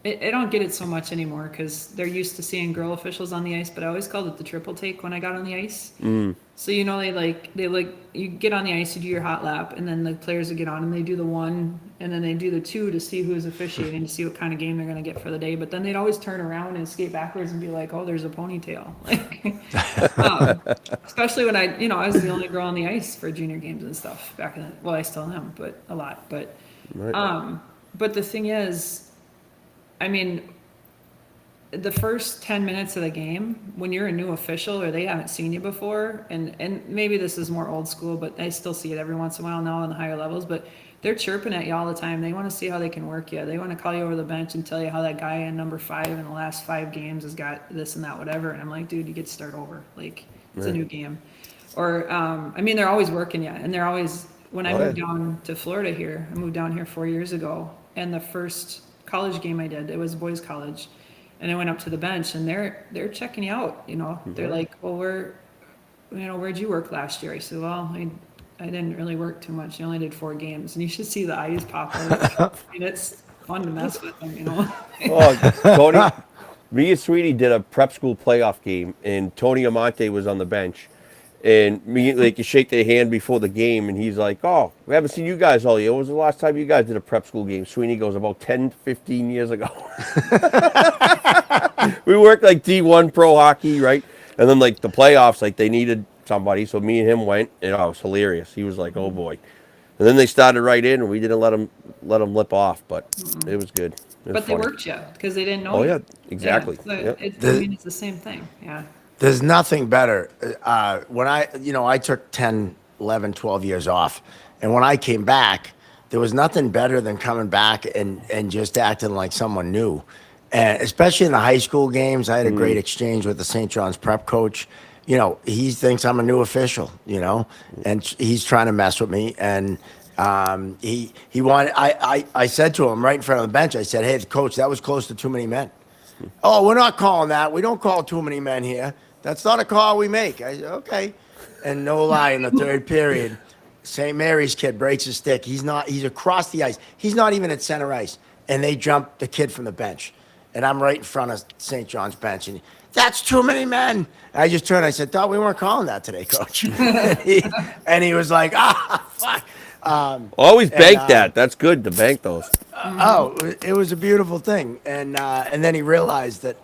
I don't get it so much anymore because they're used to seeing girl officials on the ice, but I always called it the triple take when I got on the ice. So you get on the ice, you do your hot lap, and then the players would get on and they do the one, and then they do the two to see who's officiating to see what kind of game they're going to get for the day. But then they'd always turn around and skate backwards and be like, "Oh, there's a ponytail." Especially when I was the only girl on the ice for junior games and stuff back in. Well, I still am, but a lot. But but the thing is, I mean, the first 10 minutes of the game, when you're a new official or they haven't seen you before, and maybe this is more old school, but I still see it every once in a while now on the higher levels, but they're chirping at you all the time. They want to see how they can work you. They want to call you over the bench and tell you how that guy in number 5 in the last 5 games has got this and that, whatever. And I'm like, dude, you get to start over. Like, it's a new game. Or, they're always working you. And they're always, when I moved down to Florida here, I moved down here 4 years ago, and the first college game I did, it was boys college, and I went up to the bench and they're checking you out, they're like, well, where'd you work last year? I said, well, I didn't really work too much. I only did 4 games. And you should see the eyes pop out. It's fun to mess with them, Oh, Tony, me and Sweetie did a prep school playoff game, and Tony Amante was on the bench. And me, you shake their hand before the game, and he's like, "Oh, we haven't seen you guys all year. When was the last time you guys did a prep school game?" Sweeney goes, "About 10, 15 years ago." We worked like D1 pro hockey, right? And then the playoffs, they needed somebody, so me and him went, and it was hilarious. He was like, "Oh boy." And then they started right in, and we didn't let them lip off, but it was good. But they worked you because they didn't know. Oh you. yeah, exactly. Yeah, so it's the same thing. Yeah. There's nothing better. When I took 10, 11, 12 years off. And when I came back, there was nothing better than coming back and just acting like someone new. And especially in the high school games, I had a great exchange with the St. John's prep coach. He thinks I'm a new official, and he's trying to mess with me. And he wanted, I said to him right in front of the bench, I said, "Hey, coach, that was close to too many men." "Oh, we're not calling that. We don't call too many men here. That's not a call we make." I said, "Okay." And no lie, in the third period, St. Mary's kid breaks his stick. He's across the ice. He's not even at center ice. And they jump the kid from the bench. And I'm right in front of St. John's bench. And "That's too many men." I just turned, I said, "Thought we weren't calling that today, coach." and he was like, fuck. Always bank that. That's good to bank those. It was a beautiful thing. And then he realized that,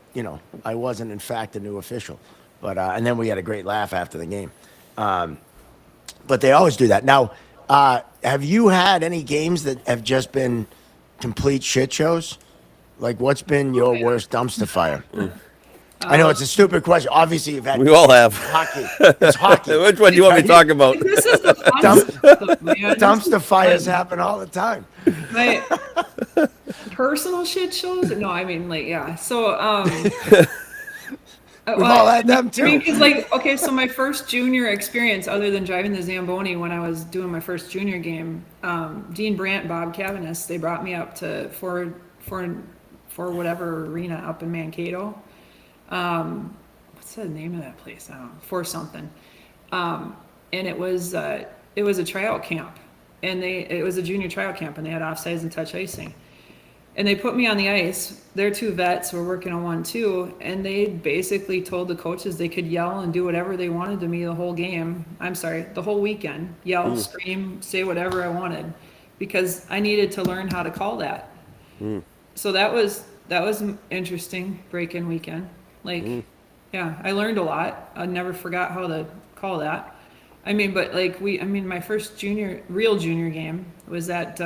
I wasn't in fact a new official. But and then we had a great laugh after the game. But they always do that. Now, have you had any games that have just been complete shit shows? Like, what's been your worst dumpster fire? I know it's a stupid question. Obviously, you've had. We all have. Hockey. It's hockey. Which one do you want me to talk about? This is the fun stuff, man. Dumpster fires happen all the time. My personal shit shows? No, yeah. So, We've all had them too. Because so my first junior experience, other than driving the Zamboni when I was doing my first junior game, Dean Brandt, Bob Cavanis, they brought me up to for whatever arena up in Mankato. What's the name of that place? I don't know. For something. And it was a tryout camp, and it was a junior tryout camp, and they had offsides and touch icing. And they put me on the ice. Their 2 vets were working on 1-2, and they basically told the coaches they could yell and do whatever they wanted to me the whole game. The whole weekend. Yell, scream, say whatever I wanted, because I needed to learn how to call that. So that was interesting break-in weekend. Yeah, I learned a lot. I never forgot how to call that. My first real junior game was at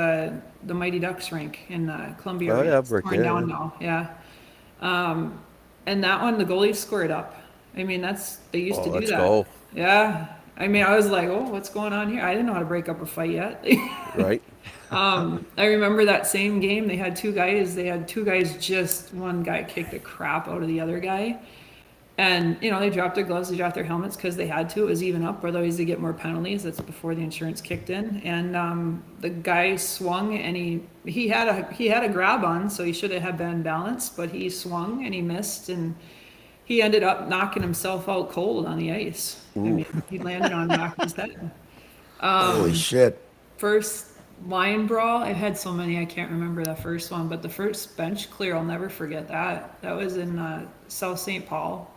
the Mighty Ducks rink in Columbia. Oh, yeah, it's torn down now. Yeah. And that one, the goalie squared up. They used to do that. Go. Yeah. I was like, "Oh, what's going on here?" I didn't know how to break up a fight yet. Right. I remember that same game. They had 2 guys. Just one guy kicked the crap out of the other guy. And, they dropped their gloves, they dropped their helmets because they had to. It was even up, otherwise they get more penalties. That's before the insurance kicked in. And the guy swung, and he had a grab on, so he should have been balanced, but he swung and he missed, and he ended up knocking himself out cold on the ice. He landed on knocking his head. Holy shit. First line brawl. I've had so many, I can't remember the first one, but the first bench clear, I'll never forget that. That was in South St. Paul.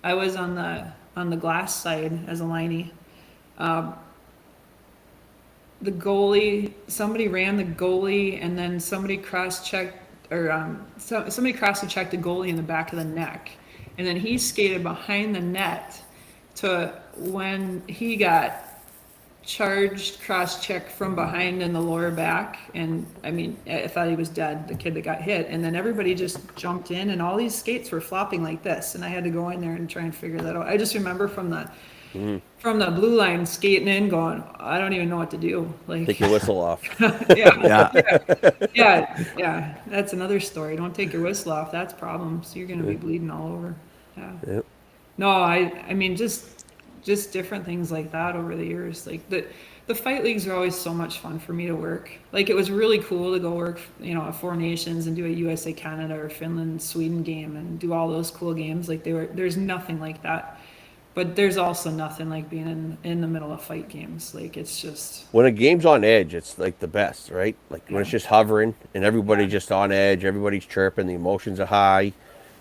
I was on the glass side as a liney. The goalie, somebody ran the goalie, and then somebody cross-checked, or somebody cross-checked the goalie in the back of the neck, and then he skated behind the net to when he got charged, cross-checked from behind in the lower back, and I mean, I thought he was dead, the kid that got hit, and then everybody just jumped in, and all these skates were flopping like this, and I had to go in there and try and figure that out. I just remember from the blue line skating in going, I don't even know what to do. Like, Take your whistle off. yeah. That's another story. Don't take your whistle off. That's problems. You're going to be bleeding all over. Yeah. Yep. No, I mean, just different things like that over the years. Like the fight leagues are always so much fun for me to work. Like, it was really cool to go work, at Four Nations and do a USA Canada or Finland Sweden game and do all those cool games. Like, there's nothing like that. But there's also nothing like being in the middle of fight games. Like, it's just... When a game's on edge, it's like the best, right? Like when it's just hovering and everybody's just on edge, everybody's chirping, the emotions are high,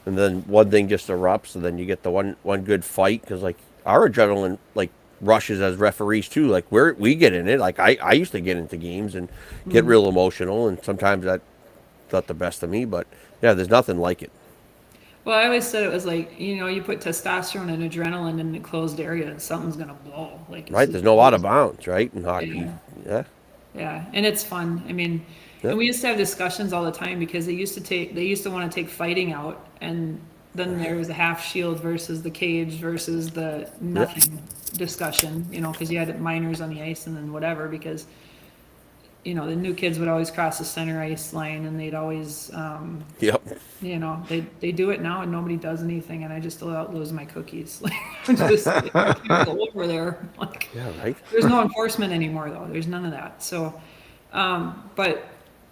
and then one thing just erupts, and then you get the one good fight, because like our adrenaline like rushes as referees too. Like we get in it. Like I used to get into games and get real emotional, and sometimes that's not the best of me, but yeah, there's nothing like it. Well, I always said it was like, you put testosterone and adrenaline in a closed area and something's going to blow. Like, Right, there's no out of bounds, right, in hockey. Yeah, and it's fun. I mean, and we used to have discussions all the time because they used to want to take fighting out, and then there was the half shield versus the cage versus the nothing discussion, because you had minors on the ice and then whatever, because the new kids would always cross the center ice line, and they'd always, they do it now, and nobody does anything, and I just about lose my cookies. Like, I can't go over there. Like, Yeah, right. There's no enforcement anymore, though. There's none of that. So, but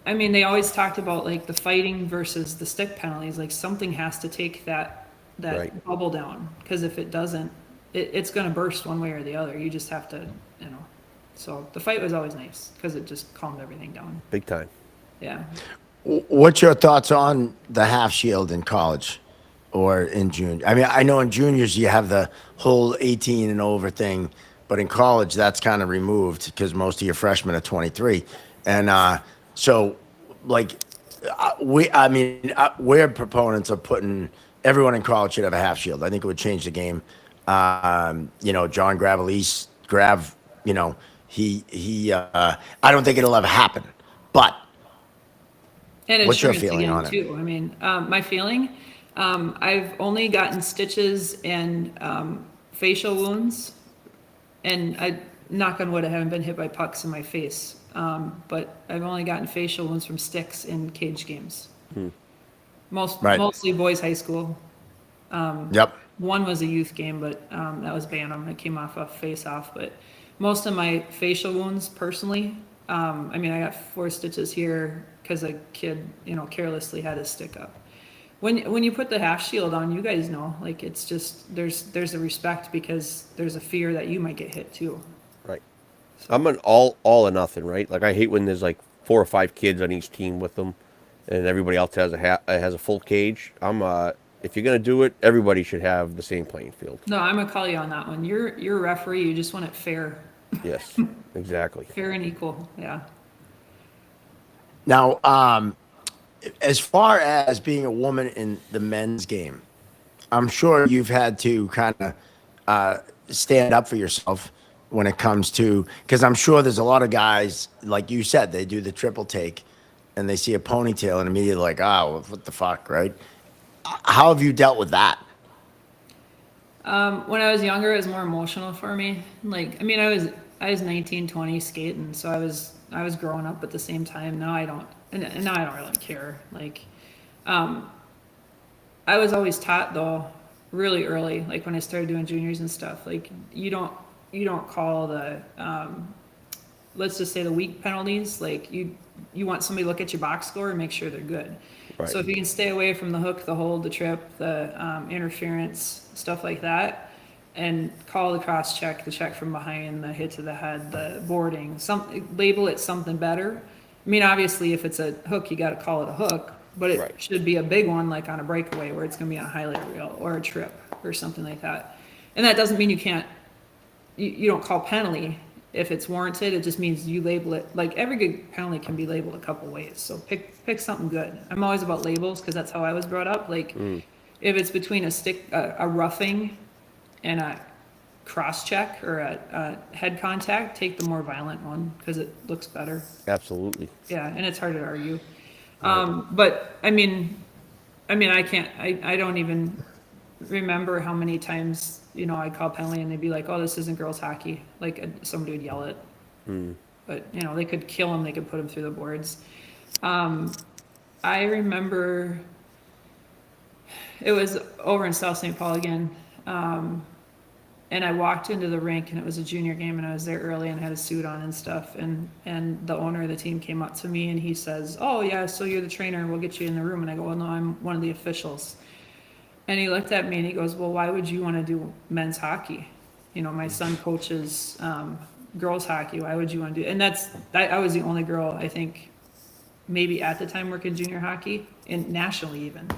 I mean, they always talked about like the fighting versus the stick penalties. Like, something has to take that bubble down, because if it doesn't, it's going to burst one way or the other. You just have to, So the fight was always nice because it just calmed everything down. Big time. Yeah. What's your thoughts on the half shield in college or in junior? I mean, I know in juniors you have the whole 18 and over thing, but in college that's kind of removed because most of your freshmen are 23. And so, like, we're proponents of putting everyone in college should have a half shield. I think it would change the game. John Gravelise, I don't think it'll ever happen, but And what's your insurance feeling again on it? too. I mean, my feeling, I've only gotten stitches and facial wounds, and I, knock on wood, I haven't been hit by pucks in my face. But I've only gotten facial wounds from sticks in cage games. Mostly boys high school. Yep. One was a youth game, but that was Bantam. It came off a face-off. But most of my facial wounds, personally, I mean, I got 4 stitches here because a kid, carelessly had his stick up. When you put the half shield on, you guys know, like, it's just there's a respect because there's a fear that you might get hit too. Right. I'm an all or nothing, right? Like, I hate when there's like 4 or 5 kids on each team with them, and everybody else has a full cage. If you're gonna do it, everybody should have the same playing field. No, I'm gonna call you on that one. You're a referee. You just want it fair. Yes, exactly. Fair and equal. Yeah. Now, as far as being a woman in the men's game, I'm sure you've had to kind of stand up for yourself when it comes to, because I'm sure there's a lot of guys, like you said, they do the triple take and they see a ponytail and immediately like, oh, what the fuck, right? How have you dealt with that? When I was younger, it was more emotional for me. Like, I mean, I was 19, 20 skating, so I was growing up at the same time. Now I don't, and now I don't really care. Like, I was always taught though, really early, like when I started doing juniors and stuff, like you don't call the, let's just say the weak penalties. Like you want somebody to look at your box score and make sure they're good. Right. So if you can stay away from the hook, the hold, the trip, the interference, stuff like that, and call the cross check, the check from behind, the hit to the head, the boarding, label it something better. I mean, obviously, if it's a hook, you got to call it a hook, but it Right. should be a big one, like on a breakaway, where it's going to be on a highlight reel or a trip or something like that. And that doesn't mean you can't, you don't call penalty if it's warranted. It just means you label it. Like every good penalty can be labeled a couple ways. So pick something good. I'm always about labels because that's how I was brought up. Like if it's between a roughing and a cross check or a head contact, take the more violent one because it looks better. Absolutely. Yeah, and it's hard to argue. But I mean, I don't even remember how many times, I'd call penalty and they'd be like, oh, this isn't girls hockey. Like somebody would yell it. But, they could kill him, they could put him through the boards. I remember it was over in South St. Paul again. And I walked into the rink and it was a junior game and I was there early and had a suit on and stuff. And the owner of the team came up to me and he says, oh yeah, so you're the trainer and we'll get you in the room. And I go, well, no, I'm one of the officials. And he looked at me and he goes, well, why would you want to do men's hockey? My son coaches girls hockey. Why would you want to do? And I was the only girl, I think, maybe at the time working junior hockey and nationally even.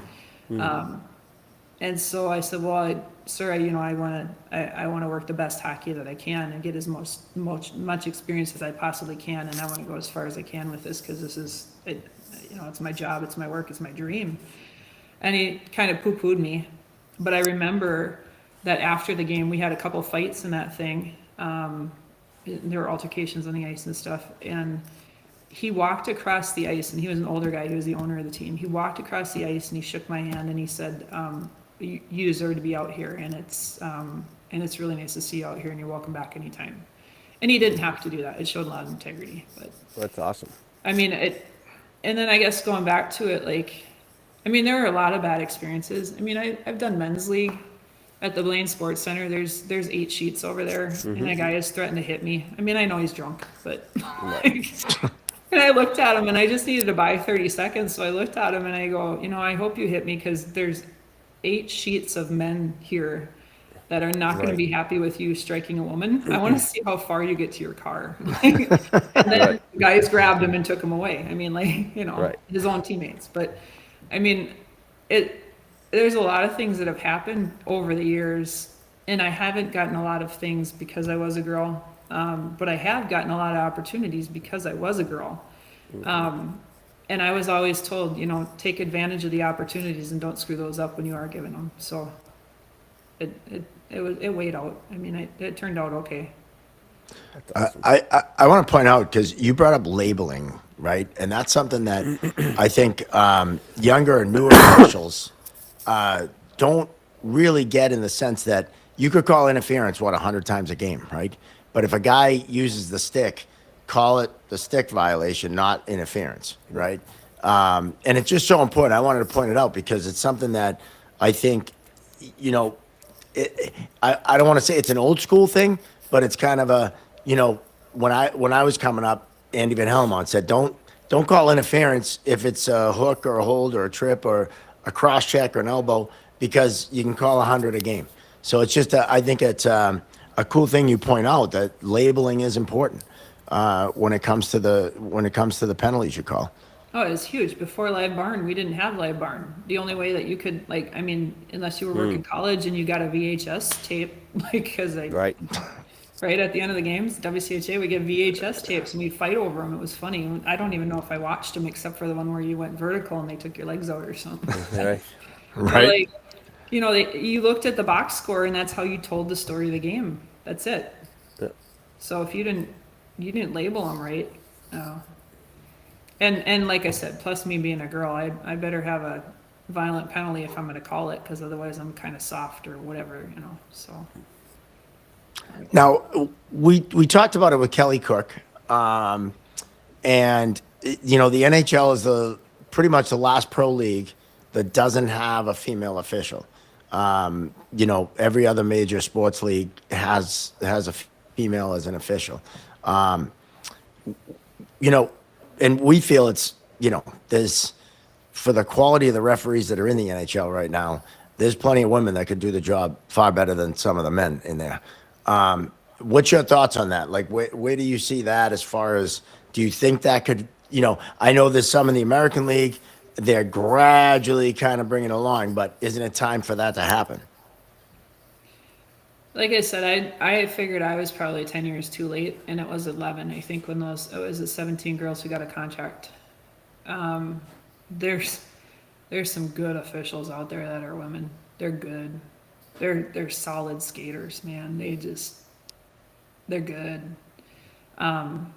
And so I said, well, sir, I want to work the best hockey that I can and get as much experience as I possibly can. And I want to go as far as I can with this because this is, it's my job, it's my work, it's my dream. And he kind of poo-pooed me. But I remember that after the game, we had a couple fights in that thing. There were altercations on the ice and stuff. And he walked across the ice, and he was an older guy. He was the owner of the team. He walked across the ice, and he shook my hand, and he said, you deserve to be out here, and it's really nice to see you out here, and you're welcome back anytime. And he didn't have to do that. It showed a lot of integrity. But That's awesome. I mean, and then I guess going back to it, there were a lot of bad experiences. I mean, I've done men's league at the Blaine Sports Center. There's 8 sheets over there, and a guy has threatened to hit me. I mean, I know he's drunk, but and I looked at him, and I just needed to buy 30 seconds. So I looked at him, and I go, I hope you hit me because there's 8 sheets of men here that are not going to be happy with you striking a woman. I want to see how far you get to your car. And then the guys grabbed him and took him away. I mean, his own teammates. But I mean, there's a lot of things that have happened over the years, and I haven't gotten a lot of things because I was a girl, but I have gotten a lot of opportunities because I was a girl. And I was always told, take advantage of the opportunities and don't screw those up when you are given them. So it weighed out. I mean, it turned out okay. Awesome. I want to point out, because you brought up labeling, right? And that's something that I think younger and newer officials don't really get, in the sense that you could call interference, 100 times a game, right? But if a guy uses the stick, call it the stick violation, not interference, right? And it's just so important. I wanted to point it out because it's something that I think, I don't want to say it's an old school thing, but it's kind of a, when I was coming up, Andy Van Helmont said, don't call interference if it's a hook or a hold or a trip or a cross check or an elbow, because you can call 100 a game. So it's just, I think it's a cool thing you point out, that labeling is important when it comes to the penalties you call. Oh, it was huge. Before Live Barn, we didn't have Live Barn. The only way that you could, unless you were working college and you got a VHS tape, Right at the end of the games, WCHA, we get VHS tapes and we'd fight over them. It was funny. I don't even know if I watched them, except for the one where you went vertical and they took your legs out or something. Right. You looked at the box score and that's how you told the story of the game. That's it. Yeah. So if you didn't label them right. And like I said, plus me being a girl, I better have a violent penalty if I'm going to call it, because otherwise I'm kind of soft or whatever, so. Now, we talked about it with Kelly Cook, and the NHL is pretty much the last pro league that doesn't have a female official. Every other major sports league has a female as an official. And we feel it's, there's, for the quality of the referees that are in the NHL right now, there's plenty of women that could do the job far better than some of the men in there. What's your thoughts on that? Like, where do you see that as far as, do you think that could, I know there's some in the American League, they're gradually kind of bringing it along, but isn't it time for that to happen? Like I said, I figured I was probably 10 years too late, and it was 11, I think, when it was the 17 girls who got a contract. There's some good officials out there that are women. They're good. They're solid skaters, man. They're good. I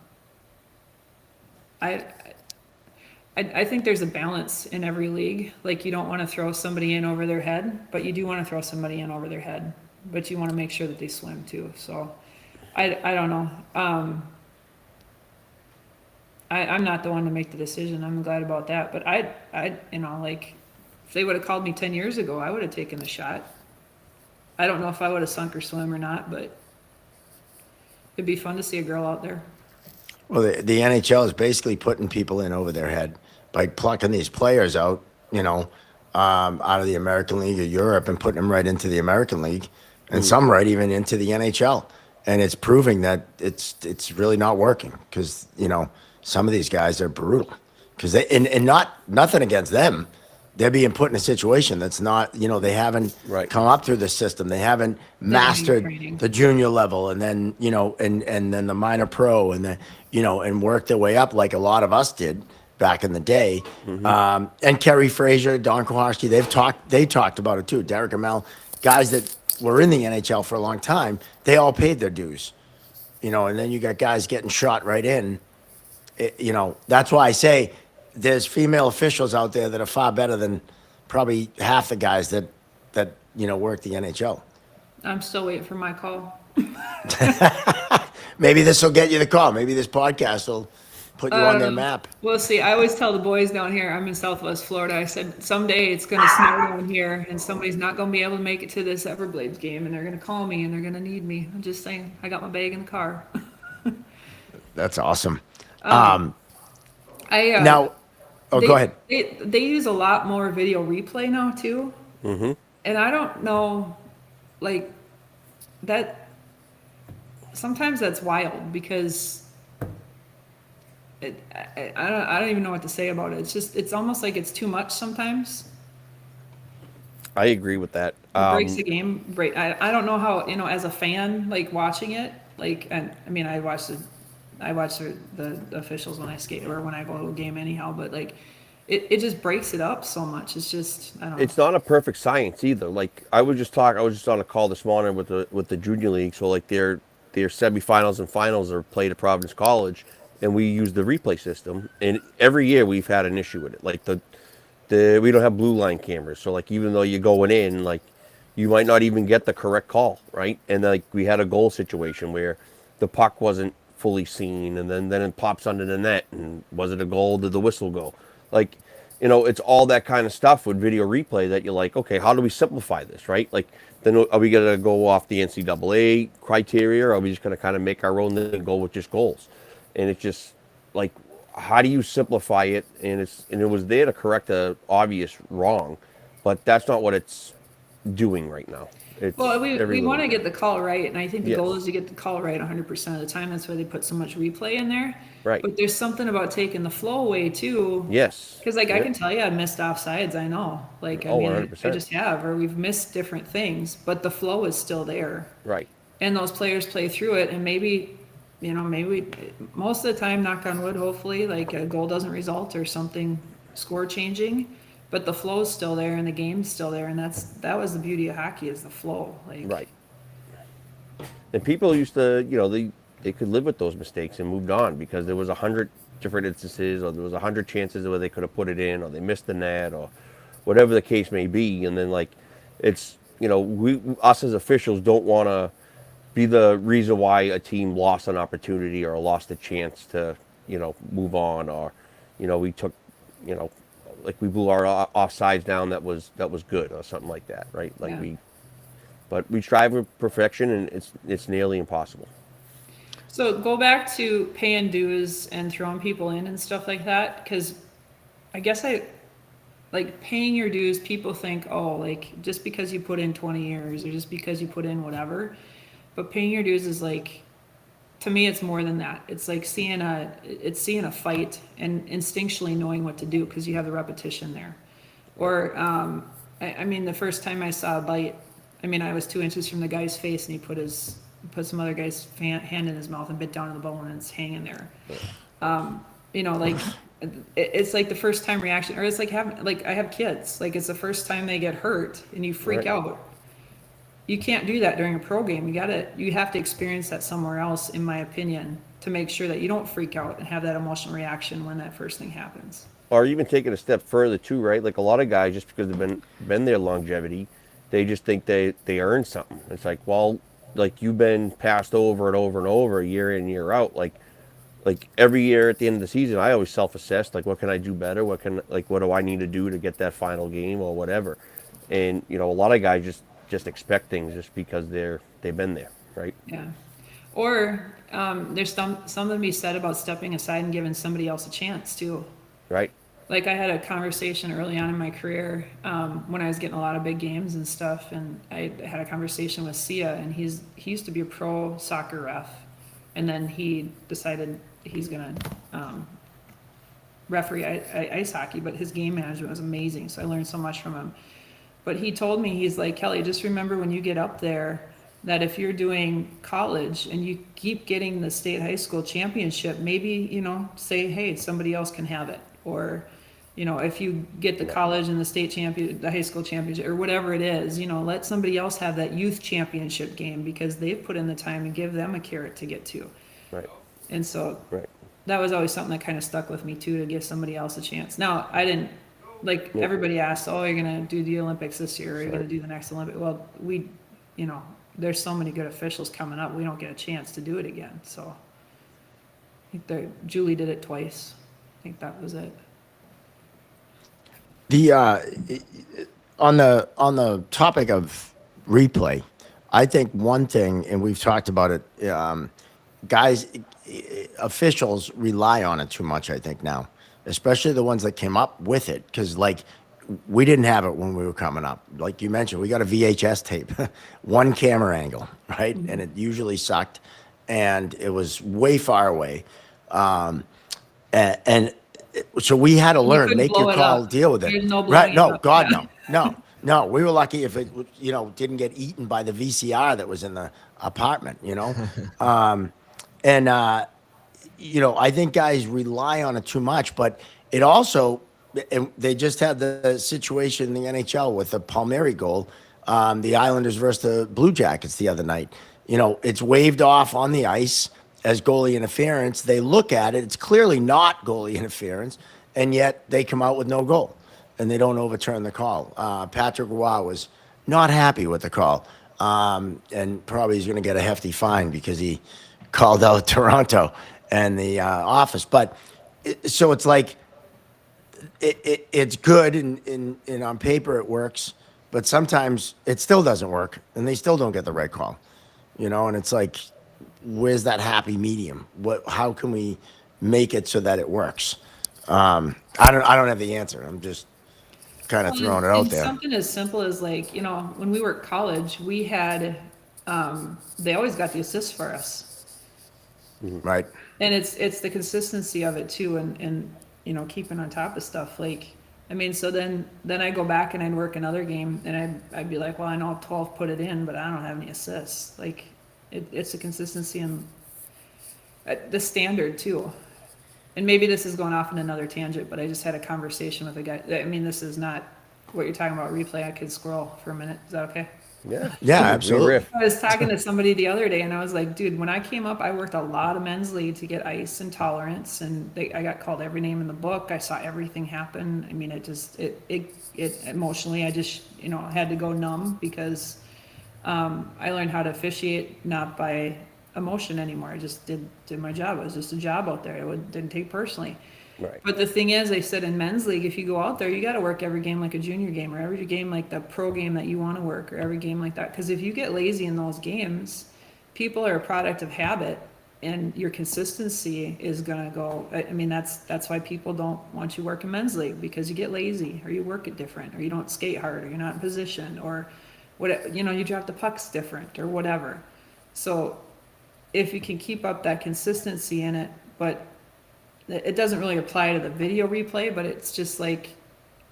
think there's a balance in every league. Like, you don't want to throw somebody in over their head, but you do want to throw somebody in over their head. But you want to make sure that they swim too. So I don't know. I'm not the one to make the decision. I'm glad about that. But I like, if they would have called me 10 years ago, I would have taken the shot. I don't know if I would have sunk or swim or not, but it'd be fun to see a girl out there. Well, the NHL is basically putting people in over their head by plucking these players out, out of the American League or Europe and putting them right into the American League, and some right even into the NHL. And it's proving that it's really not working because, some of these guys are brutal because and nothing against them. They're being put in a situation that's not, they haven't come up through the system. They haven't mastered the junior level and then, and then the minor pro and and worked their way up like a lot of us did back in the day. And Kerry Fraser, Don Kowarski, they talked about it too. Derek Amell, guys that were in the NHL for a long time, they all paid their dues, and then you got guys getting shot right in. That's why I say there's female officials out there that are far better than probably half the guys that work the NHL. I'm still waiting for my call. Maybe this will get you the call. Maybe this podcast will put you on their map. We'll see. I always tell the boys down here, I'm in Southwest Florida, I said, someday it's going to snow down here and somebody's not going to be able to make it to this Everblades game and they're going to call me and they're going to need me. I'm just saying, I got my bag in the car. That's awesome. Go ahead. They use a lot more video replay now too. And I don't know, like, that, sometimes that's wild because I don't even know what to say about it. It's almost like it's too much sometimes. I agree with that. It breaks the game. I don't know how, as a fan, like, watching it, like, I watch the officials when I skate or when I go to a game anyhow, but like it just breaks it up so much. It's just, I don't know. It's not a perfect science either. Like I was just on a call this morning with the junior league. So like their semifinals and finals are played at Providence College, and we use the replay system. And every year we've had an issue with it. Like we don't have blue line cameras, so like even though you're going in, like you might not even get the correct call, right? And like we had a goal situation where the puck wasn't fully seen, and then it pops under the net, and was it a goal? Did the whistle go? Like, it's all that kind of stuff with video replay that you're like, okay, how do we simplify this, right? Like, then are we gonna go off the NCAA criteria, or are we just gonna kind of make our own and go with just goals? And it's just like, how do you simplify it? And it was there to correct a obvious wrong, but that's not what it's doing right now. Well, we want to get the call right, and I think the goal is to get the call right 100% of the time. That's why they put so much replay in there. Right. But there's something about taking the flow away too. Yes. Because I can tell you, I missed offsides. I know. Like, I just have, or we've missed different things, but the flow is still there. Right. And those players play through it, and maybe most of the time, knock on wood, hopefully, like a goal doesn't result or something score changing. But the flow's still there and the game's still there, and that was the beauty of hockey, is the flow. Like, right. And people used to, they could live with those mistakes and moved on because there was 100 different instances, or there was 100 chances where they could have put it in, or they missed the net, or whatever the case may be. And then like, it's us as officials don't want to be the reason why a team lost an opportunity or lost a chance to move on, or we took like we blew our offsides down that was good or something like that, right? Like but we strive for perfection, and it's nearly impossible. So go back to paying dues and throwing people in and stuff like that, because I guess like paying your dues, people think, oh, like just because you put in 20 years or just because you put in whatever, but paying your dues is like, to me, it's more than that. It's like seeing a fight and instinctually knowing what to do because you have the repetition there. Or, I mean, the first time I saw a bite, I mean, I was 2 inches from the guy's face and he put some other guy's hand in his mouth and bit down on the bone and it's hanging there. You know, like it's like the first time reaction, or it's like having, like I have kids, like it's the first time they get hurt and you freak out. You can't do that during a pro game. You have to experience that somewhere else, in my opinion, to make sure that you don't freak out and have that emotional reaction when that first thing happens. Or even taking a step further too, right? Like a lot of guys, just because they've been there longevity, they just think they earned something. It's like, well, like you've been passed over and over and over, year in, year out. Like every year at the end of the season, I always self-assess, like what can I do better? What do I need to do to get that final game or whatever? And you know, a lot of guys just expect things just because they've been there, right? Yeah. Or there's something to be said about stepping aside and giving somebody else a chance too. Right. Like I had a conversation early on in my career when I was getting a lot of big games and stuff, and I had a conversation with Sia, and he used to be a pro soccer ref, and then he decided he's gonna referee ice hockey, but his game management was amazing, so I learned so much from him. But he told me, he's like, Kelly, just remember when you get up there that if you're doing college and you keep getting the state high school championship, maybe, you know, say, hey, somebody else can have it. Or, you know, if you get the college and the state champion, the high school championship, or whatever it is, you know, let somebody else have that youth championship game because they've put in the time, and give them a carrot to get to. Right. And so that was always something that kind of stuck with me too, to give somebody else a chance. Now, I didn't, like everybody asked, oh, you're going to do the Olympics this year, or you're going to do the next Olympic. Well, you know, there's so many good officials coming up, we don't get a chance to do it again. So I think Julie did it twice. I think that was it. The on the topic of replay, I think one thing, and we've talked about it, guys, officials rely on it too much, I think now, especially the ones that came up with it, because like we didn't have it when we were coming up. Like you mentioned, we got a VHS tape, one camera angle, right? Mm-hmm. And it usually sucked, and it was way far away. And so we had to learn, make your call, deal with it. Right? No, God, no. We were lucky if it, you know, didn't get eaten by the VCR that was in the apartment, you know? You know, I think guys rely on it too much, but it also, and they just had the situation in the NHL with the Palmieri goal, the Islanders versus the Blue Jackets the other night. You know, it's waved off on the ice as goalie interference. They look at it, it's clearly not goalie interference, and yet they come out with no goal, and they don't overturn the call. Patrick Roy was not happy with the call, and probably he's going to get a hefty fine because he called out Toronto and the office. But so it's like it's good, and on paper it works, but sometimes it still doesn't work, and they still don't get the right call, you know. And it's like, where's that happy medium? How can we make it so that it works? I don't have the answer. I'm just kind of throwing it out there. Something as simple as, like, you know, when we were at college, we had they always got the assists for us. Right. And it's the consistency of it too, and you know, keeping on top of stuff. Like, I mean, so then I go back and I'd work another game, and I'd be like, well, I know 12 put it in, but I don't have any assists. Like, it's the consistency and the standard too. And maybe this is going off in another tangent, but I just had a conversation with a guy. I mean, this is not what you're talking about, replay. I could scroll for a minute. Is that okay? Yeah, absolutely. I was talking to somebody the other day, and I was like, dude, when I came up, I worked a lot of men's league to get ice and tolerance, and I got called every name in the book. I saw everything happen. I mean, it emotionally, I just, you know, had to go numb because I learned how to officiate not by emotion anymore. I just did my job. It was just a job out there. Didn't take personally. Right. But the thing is, they said in men's league, if you go out there, you got to work every game like a junior game, or every game like the pro game that you want to work, or every game like that. Because if you get lazy in those games, people are a product of habit, and your consistency is gonna go. I mean, that's why people don't want you working men's league, because you get lazy, or you work it different, or you don't skate hard, or you're not in position, or what, you drop the pucks different, or whatever. So if you can keep up that consistency in it, but it doesn't really apply to the video replay, but it's just like,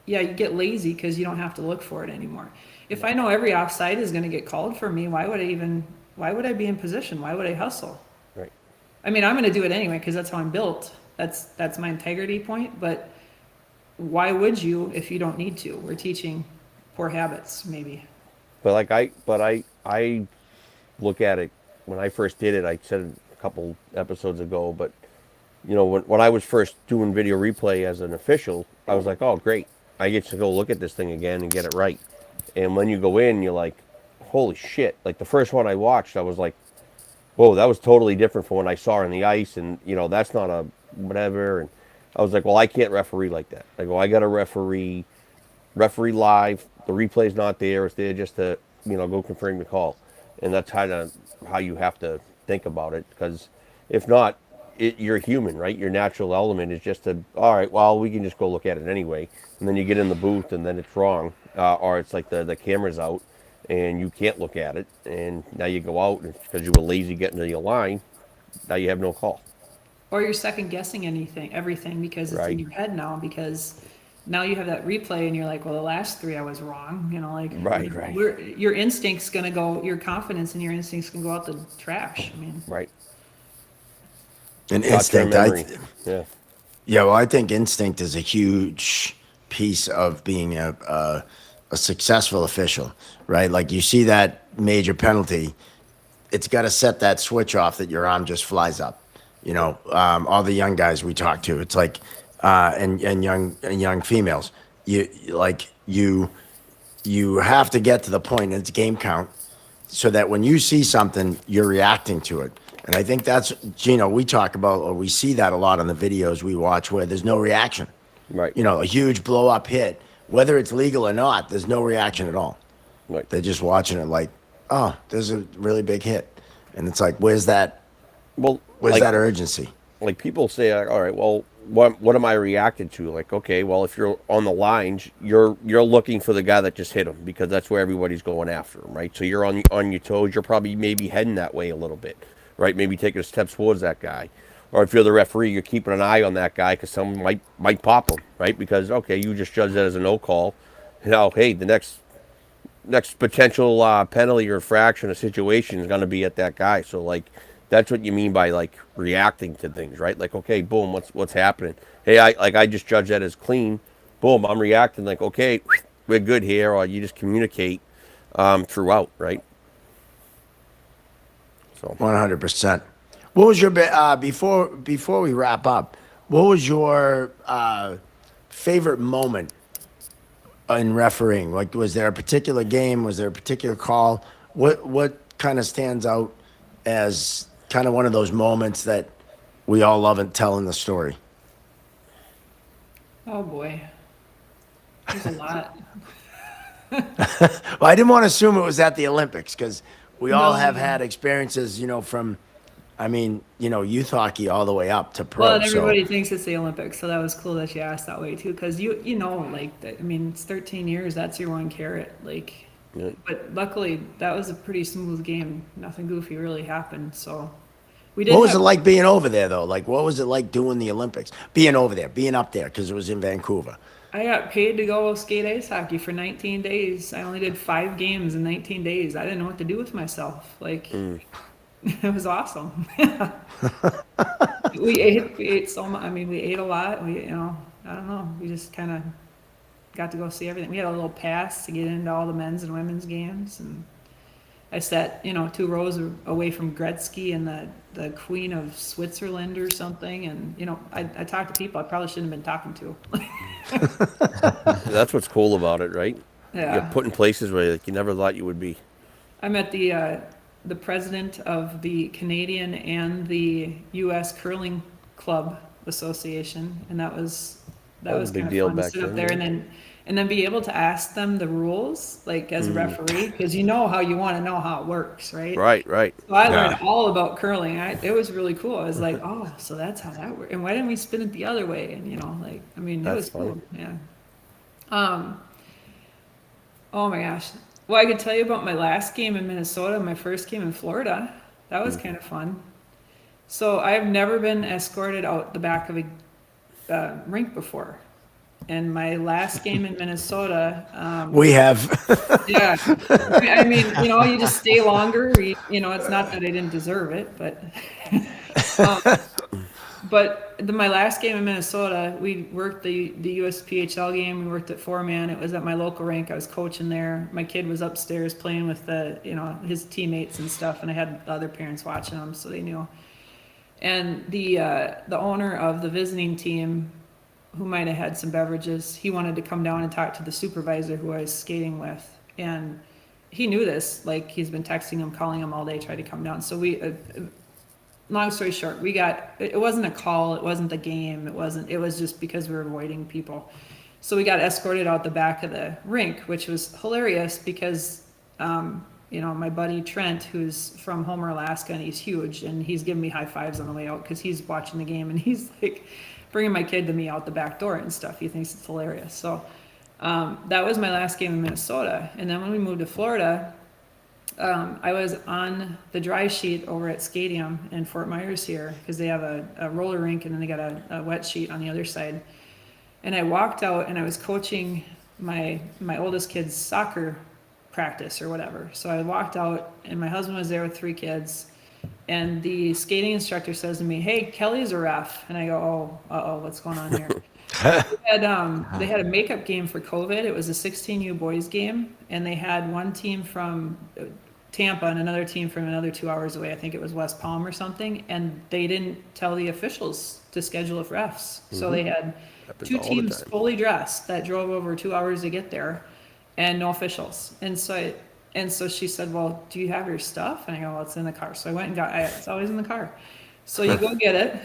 yeah, you get lazy because you don't have to look for it anymore. If I know every offside is gonna get called for me, why would I be in position? Why would I hustle? Right. I mean, I'm going to do it anyway because that's how I'm built. That's my integrity point. But why would you if you don't need to? We're teaching poor habits, maybe. But I look at it, when I first did it, I said it a couple episodes ago, but when I was first doing video replay as an official, I was like, oh great, I get to go look at this thing again and get it right. And when you go in, you're like, holy shit. Like the first one I watched, I was like, whoa, that was totally different from what I saw on the ice, and that's not a whatever. And I was like, well, I can't referee like that. I go, I got to referee live. The replay's not there; it's there just to go confirm the call, and that's how you have to think about it. Because if not, you're human, right? Your natural element is just to, all right, well, we can just go look at it anyway, and then you get in the booth, and then it's wrong, or it's like the camera's out, and you can't look at it, and now you go out because you were lazy getting to your line. Now you have no call. Or you're second guessing everything because it's in your head now, because now you have that replay and you're like, well, the last three I was wrong. Right. Your instinct's gonna go, your confidence in your instincts can go out the trash. I mean, Right. And instinct, yeah. Well, I think instinct is a huge piece of being a successful official, right? Like you see that major penalty, it's got to set that switch off that your arm just flies up. All the young guys we talk to, it's like, and young females, you have to get to the point, and it's game count, so that when you see something, you're reacting to it. And I think that's, we talk about, or we see that a lot on the videos we watch where there's no reaction. Right. A huge blow up hit, whether it's legal or not, there's no reaction at all. Right. They're just watching it like, oh, there's a really big hit. And it's like, where's that? Well, where's that urgency? Like people say, all right, well, what am I reacting to? Like, okay, well, if you're on the lines, you're looking for the guy that just hit him, because that's where everybody's going after him, right? So you're on your toes. You're probably maybe heading that way a little bit, right? Maybe taking a step towards that guy. Or if you're the referee, you're keeping an eye on that guy because someone might pop him, right? Because, okay, you just judge that as a no call. Hey, the next potential penalty or infraction or situation is going to be at that guy. So, like, that's what you mean by, like, reacting to things, right? Like, okay, boom, what's happening? Hey, I just judge that as clean. Boom, I'm reacting like, okay, we're good here. Or you just communicate throughout, right? So 100%. What was your before we wrap up? What was your favorite moment in refereeing? Like, was there a particular game? Was there a particular call? What kind of stands out as kind of one of those moments that we all love in telling the story? oh boy, there's a lot. Well, I didn't want to assume it was at the Olympics because we all No. have had experiences, from, youth hockey all the way up to pro. Well, and everybody thinks it's the Olympics, so that was cool that you asked that way too, because it's 13 years. That's your one carrot, like. yeah. But luckily, that was a pretty smooth game. Nothing goofy really happened. So we did. What was it like being over there, though? Like, what was it like doing the Olympics? Being over there, being up there, because it was in Vancouver. I got paid to go skate ice hockey for 19 days. I only did 5 games in 19 days. I didn't know what to do with myself. Like, it was awesome. We ate so much. I mean, we ate a lot. I don't know. We just kind of got to go see everything. We had a little pass to get into all the men's and women's games, and I sat, 2 rows away from Gretzky and the Queen of Switzerland or something. And, I talked to people I probably shouldn't have been talking to. That's what's cool about it, right? Yeah. You get put in places where you never thought you would be. I met the president of the Canadian and the U.S. Curling Club Association, and that was a big kind of deal fun to back sit up then, there. yeah. and then be able to ask them the rules, like as a referee, because you know how you want to know how it works, right? Right. So I learned all about curling. It was really cool. I was like, oh, so that's how that works. And why didn't we spin it the other way? And like, I mean, it was cool. Yeah. Oh my gosh. Well, I could tell you about my last game in Minnesota, my first game in Florida. That was kind of fun. So I've never been escorted out the back of a rink before. And my last game in Minnesota, We have. yeah, I mean, you just stay longer. It's not that I didn't deserve it, but, my last game in Minnesota, we worked the USPHL game. We worked at 4-man. It was at my local rink. I was coaching there. My kid was upstairs playing with his teammates and stuff, and I had other parents watching them, so they knew. And the owner of the visiting team, who might have had some beverages, he wanted to come down and talk to the supervisor who I was skating with. And he knew this, like he's been texting him, calling him all day, tried to come down. So long story short, it wasn't a call, it wasn't the game, it was just because we were avoiding people. So we got escorted out the back of the rink, which was hilarious because, my buddy Trent, who's from Homer, Alaska, and he's huge, and he's giving me high fives on the way out because he's watching the game, and he's like bringing my kid to me out the back door and stuff. He thinks it's hilarious. So that was my last game in Minnesota. And then when we moved to Florida, I was on the dry sheet over at Skadium in Fort Myers here because they have a roller rink and then they got a wet sheet on the other side. And I walked out and I was coaching my oldest kid's soccer practice or whatever. So I walked out and my husband was there with 3 kids. And the skating instructor says to me, "Hey, Kelly's a ref." And I go, "Oh, what's going on here?" They had a makeup game for COVID. It was a 16U boys game. And they had one team from Tampa and another team from another 2 hours away. I think it was West Palm or something. And they didn't tell the officials to schedule of refs. So they had 2 teams fully dressed that drove over 2 hours to get there and no officials. And so she said, "Well, do you have your stuff?" And I go, "Well, it's in the car." So I went and it's always in the car. So you go get it.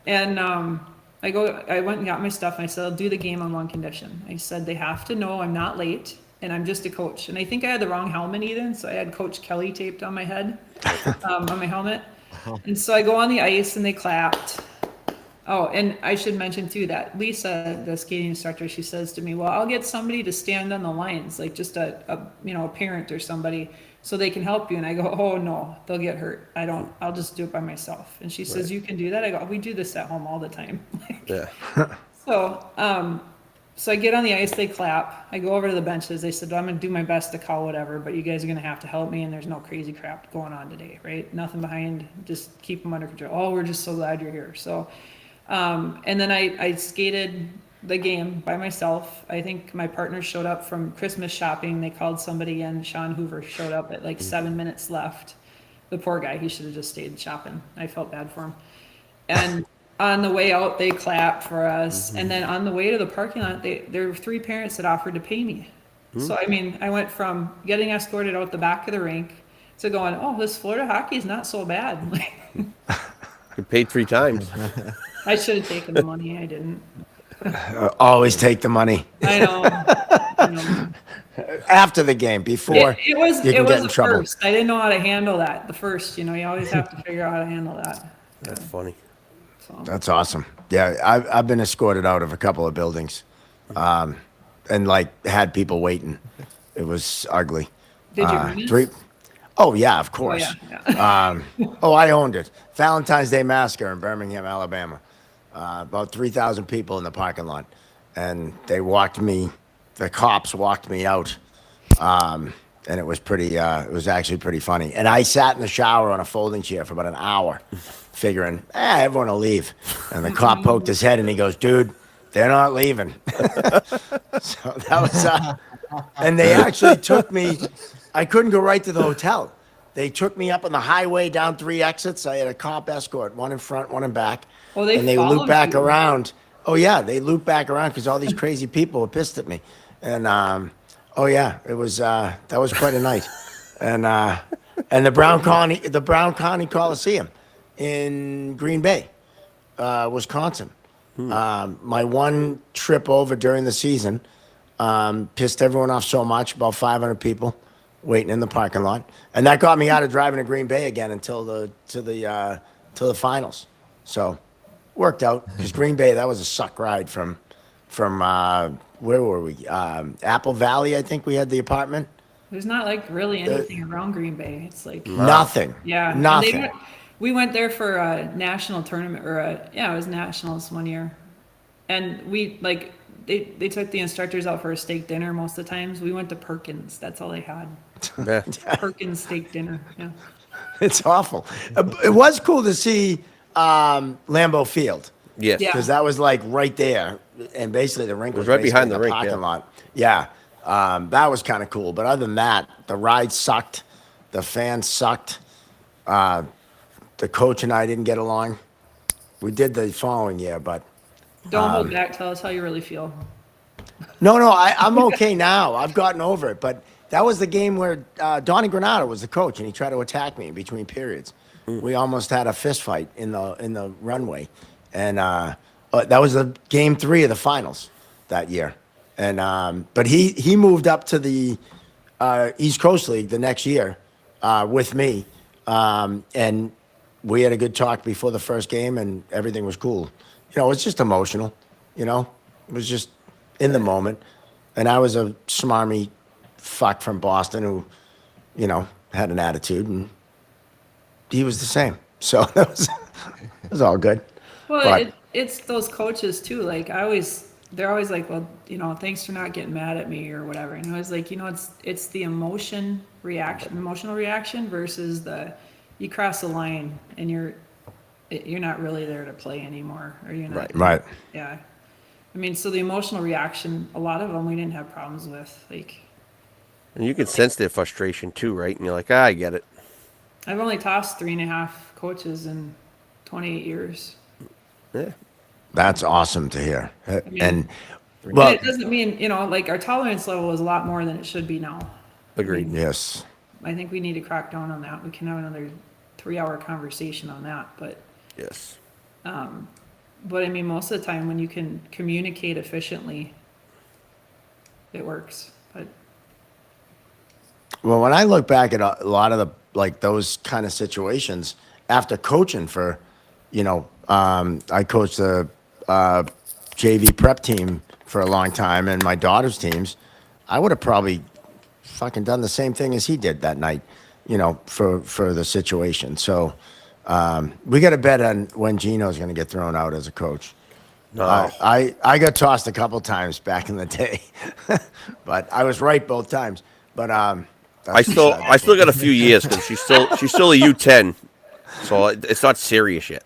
And I went and got my stuff and I said, "I'll do the game on one condition." I said, "They have to know I'm not late and I'm just a coach." And I think I had the wrong helmet even. So I had Coach Kelly taped on my head, on my helmet. And so I go on the ice and they clapped. Oh, and I should mention too that Lisa, the skating instructor, she says to me, "Well, I'll get somebody to stand on the lines, like just a parent or somebody, so they can help you." And I go, "Oh no, they'll get hurt. I'll just do it by myself." And she says, "You can do that?" I go, "We do this at home all the time." Yeah. So I get on the ice, they clap. I go over to the benches. They said, "I'm going to do my best to call whatever, but you guys are going to have to help me, and there's no crazy crap going on today, right? Nothing behind, just keep them under control." "Oh, we're just so glad you're here." So, and then I skated the game by myself. I think my partner showed up from Christmas shopping. They called somebody in. Sean Hoover showed up at like 7 minutes left. The poor guy, he should have just stayed shopping. I felt bad for him. And on the way out, they clapped for us. And then on the way to the parking lot, there were 3 parents that offered to pay me. So, I mean, I went from getting escorted out the back of the rink to going, "Oh, this Florida hockey is not so bad." You paid 3 times. I should have taken the money. I didn't. Always take the money I know. after the game. Before It was you can get in the trouble. first. I didn't know how to handle that. The first, you always have to figure out how to handle that. That's funny. So. That's awesome. Yeah, I've been escorted out of a couple of buildings, and like had people waiting. It was ugly. Did you win it? 3. Oh yeah, of course. yeah. I owned it. Valentine's Day Massacre in Birmingham, Alabama. About 3,000 people in the parking lot, and the cops walked me out, and it was it was actually pretty funny. And I sat in the shower on a folding chair for about an hour, figuring, everyone will leave. And the cop poked his head and he goes, "Dude, they're not leaving." So that was, and they actually took me. I couldn't go right to the hotel. They took me up on the highway down 3 exits. I had a cop escort, one in front, one in back. Oh, they and they followed looped back you. around. Oh yeah, they looped back around because all these crazy people were pissed at me. And oh yeah, it was that was quite a night. And the Brown County Coliseum in Green Bay, Wisconsin. My one trip over during the season, Pissed everyone off so much, about 500 people waiting in the parking lot. And that got me out of driving to Green Bay again until the finals. So worked out because Green Bay, that was a suck ride from where were we? Apple Valley, I think we had the apartment. There's not like really anything around Green Bay. It's like Nothing. yeah, and Nothing. we went there for a national tournament, it was nationals one year, and we like they took the instructors out for a steak dinner most of the times. We went to Perkins. That's all they had. Yeah. Perkins steak dinner. Yeah. It's awful. It was cool to see Lambeau Field. Yes. Yeah. Because that was like right there, and basically the rink was right behind basically the rink, parking yeah. lot. Yeah, that was kind of cool. But other than that, the ride sucked. The fans sucked. The coach and I didn't get along. We did the following year, but Don't hold back. Tell us how you really feel. no, I'm okay now. I've gotten over it. But that was the game where Donnie Granado was the coach, and he tried to attack me in between periods. We almost had a fist fight in the runway, and that was the game 3 of the finals that year. And but he moved up to the East Coast League the next year with me, and we had a good talk before the first game, and everything was cool. You know, it was just emotional. You know, it was just in the moment, and I was a smarmy fuck from Boston who, you know, had an attitude, and he was the same. So that was all good. Well, But- it's those coaches too. Like they're always like, well, you know, thanks for not getting mad at me or whatever. And I was like, you know, it's the emotional reaction versus you cross the line and you're not really there to play anymore, or you're not. Right. Yeah. I mean, so the emotional reaction, a lot of them we didn't have problems with. Like, And you can sense their frustration too, right? And you're like, I get it. I've only tossed 3.5 coaches in 28 years. Yeah. That's awesome to hear. mean- And But well, it doesn't mean, you know, like our tolerance level is a lot more than it should be now. Agreed. yes. I think we need to crack down on that. We can have another 3-hour conversation on that, but Yes. I mean, most of the time when you can communicate efficiently, it works. But Well, when I look back at a lot of those kind of situations after coaching for, you know, I coached the JV prep team for a long time and my daughter's teams, I would have probably fucking done the same thing as he did that night, you know, for the situation. So we got to bet on when Gino's going to get thrown out as a coach. No. I got tossed a couple times back in the day, but I was right both times. But I still got a few years because she's still a U10, so it's not serious yet.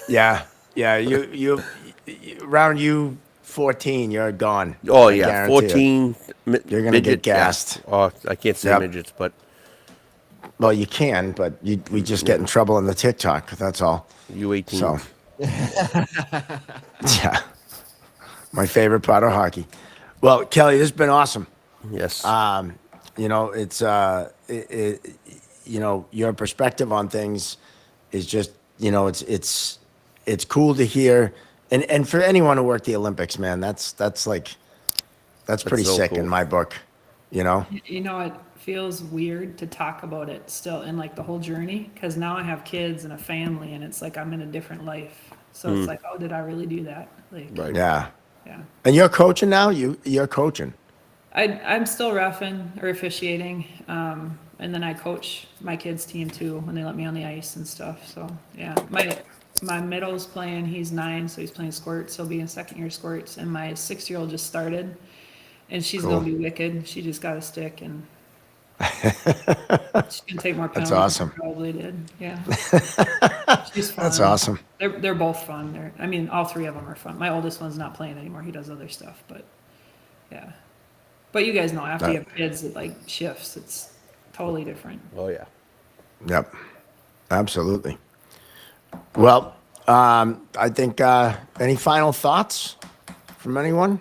yeah. You around you 14, you're gone. Oh I yeah, guarantee it. 14. You're gonna get gassed. Yeah. Oh, I can't say Yep. midgets, but Well, you can, but we just get in trouble in the TikTok. That's all. U18. So, yeah, my favorite part of hockey. Well, Kelly, this has been awesome. Yes. You know, it's you know, your perspective on things is just, you know, it's cool to hear, and for anyone who worked the Olympics, man, that's pretty so sick cool. in my book. You know, you know, it feels weird to talk about it still in like the whole journey, because now I have kids and a family, and it's like I'm in a different life. So it's like, oh, did I really do that? Like, Right. yeah. yeah. And you're coaching now. You're coaching. I'm still reffing or officiating, and then I coach my kids' team too when they let me on the ice and stuff. So yeah, my middle's playing. He's 9, so he's playing squirts. He'll be in second year squirts, and my 6-year-old just started, and she's Cool. gonna be wicked. She just got a stick, and she can take more penalties. awesome. Than I probably did. Yeah, she's fun. That's awesome. They're both fun. I mean, all 3 of them are fun. My oldest one's not playing anymore. He does other stuff, but yeah. But you guys know, after you have kids, it like shifts. It's totally different. Oh yeah. Yep. Absolutely. Well, I think any final thoughts from anyone?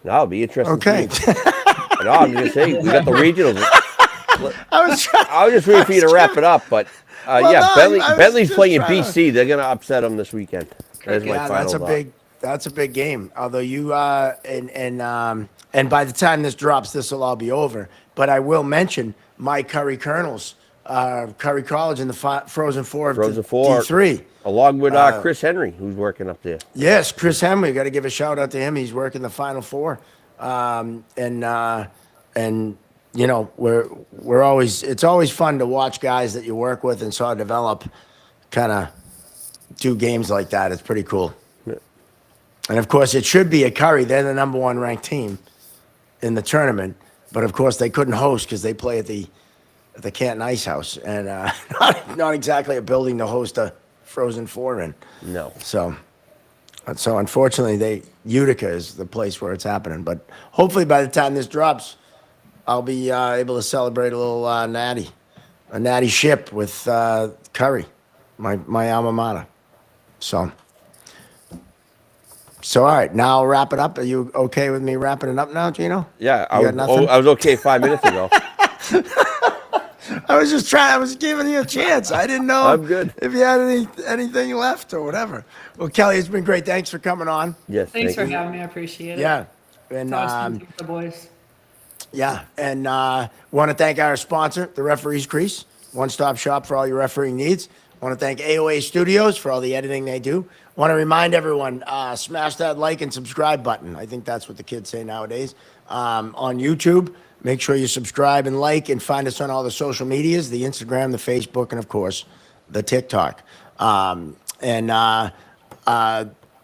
That'll be interesting. Okay. No, I'm just saying we got the regionals. I was trying. I was just waiting for you to wrap it up, but yeah, no, I was Bentley's just playing trying to- BC. They're gonna upset them this weekend. There's my Yeah, final that's a thought. That's a big game. Although you and by the time this drops, this will all be over. But I will mention my Curry Colonels, Curry College in the Frozen Four of Frozen Four. D3. Along with Chris Henry, who's working up there. Yes, Chris Henry. Got to give a shout out to him. He's working the Final Four, and you know we're always it's always fun to watch guys that you work with and saw develop, kind of do games like that. It's pretty cool. Yeah. And of course, it should be a Curry. They're the number one ranked team in the tournament, but of course they couldn't host because they play at the Canton Ice House, and not exactly a building to host a Frozen Four in. No. So unfortunately, Utica is the place where it's happening. But hopefully, by the time this drops, I'll be able to celebrate a little natty ship with Curry, my alma mater. So all right, now I'll wrap it up. Are you okay with me wrapping it up now, Gino? Yeah, I You got nothing? was okay 5 minutes ago. I was just trying. I was giving you a chance. I didn't know. I'm good. If you had anything left or whatever. Well, Kelly, it's been great. Thanks for coming on. Yes, Thanks thank for you. having me. I appreciate it. Yeah, and It's always fun to meet the boys. yeah, and want to thank our sponsor, the Referee's Crease, one-stop shop for all your refereeing needs. Want to thank AOA Studios for all the editing they do. Want to remind everyone, smash that like and subscribe button. I think that's what the kids say nowadays. On YouTube, make sure you subscribe and like, and find us on all the social medias, the Instagram, the Facebook, and of course, the TikTok.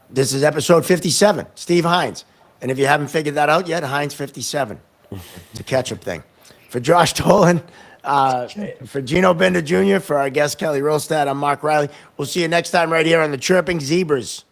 This is episode 57, Steve Hines. And if you haven't figured that out yet, Hines 57. It's a ketchup thing. For Josh Tolan, for Gino Bender Jr., for our guest Kelli Rolstad, I'm Mark Riley. We'll see you next time right here on the Chirping Zebras.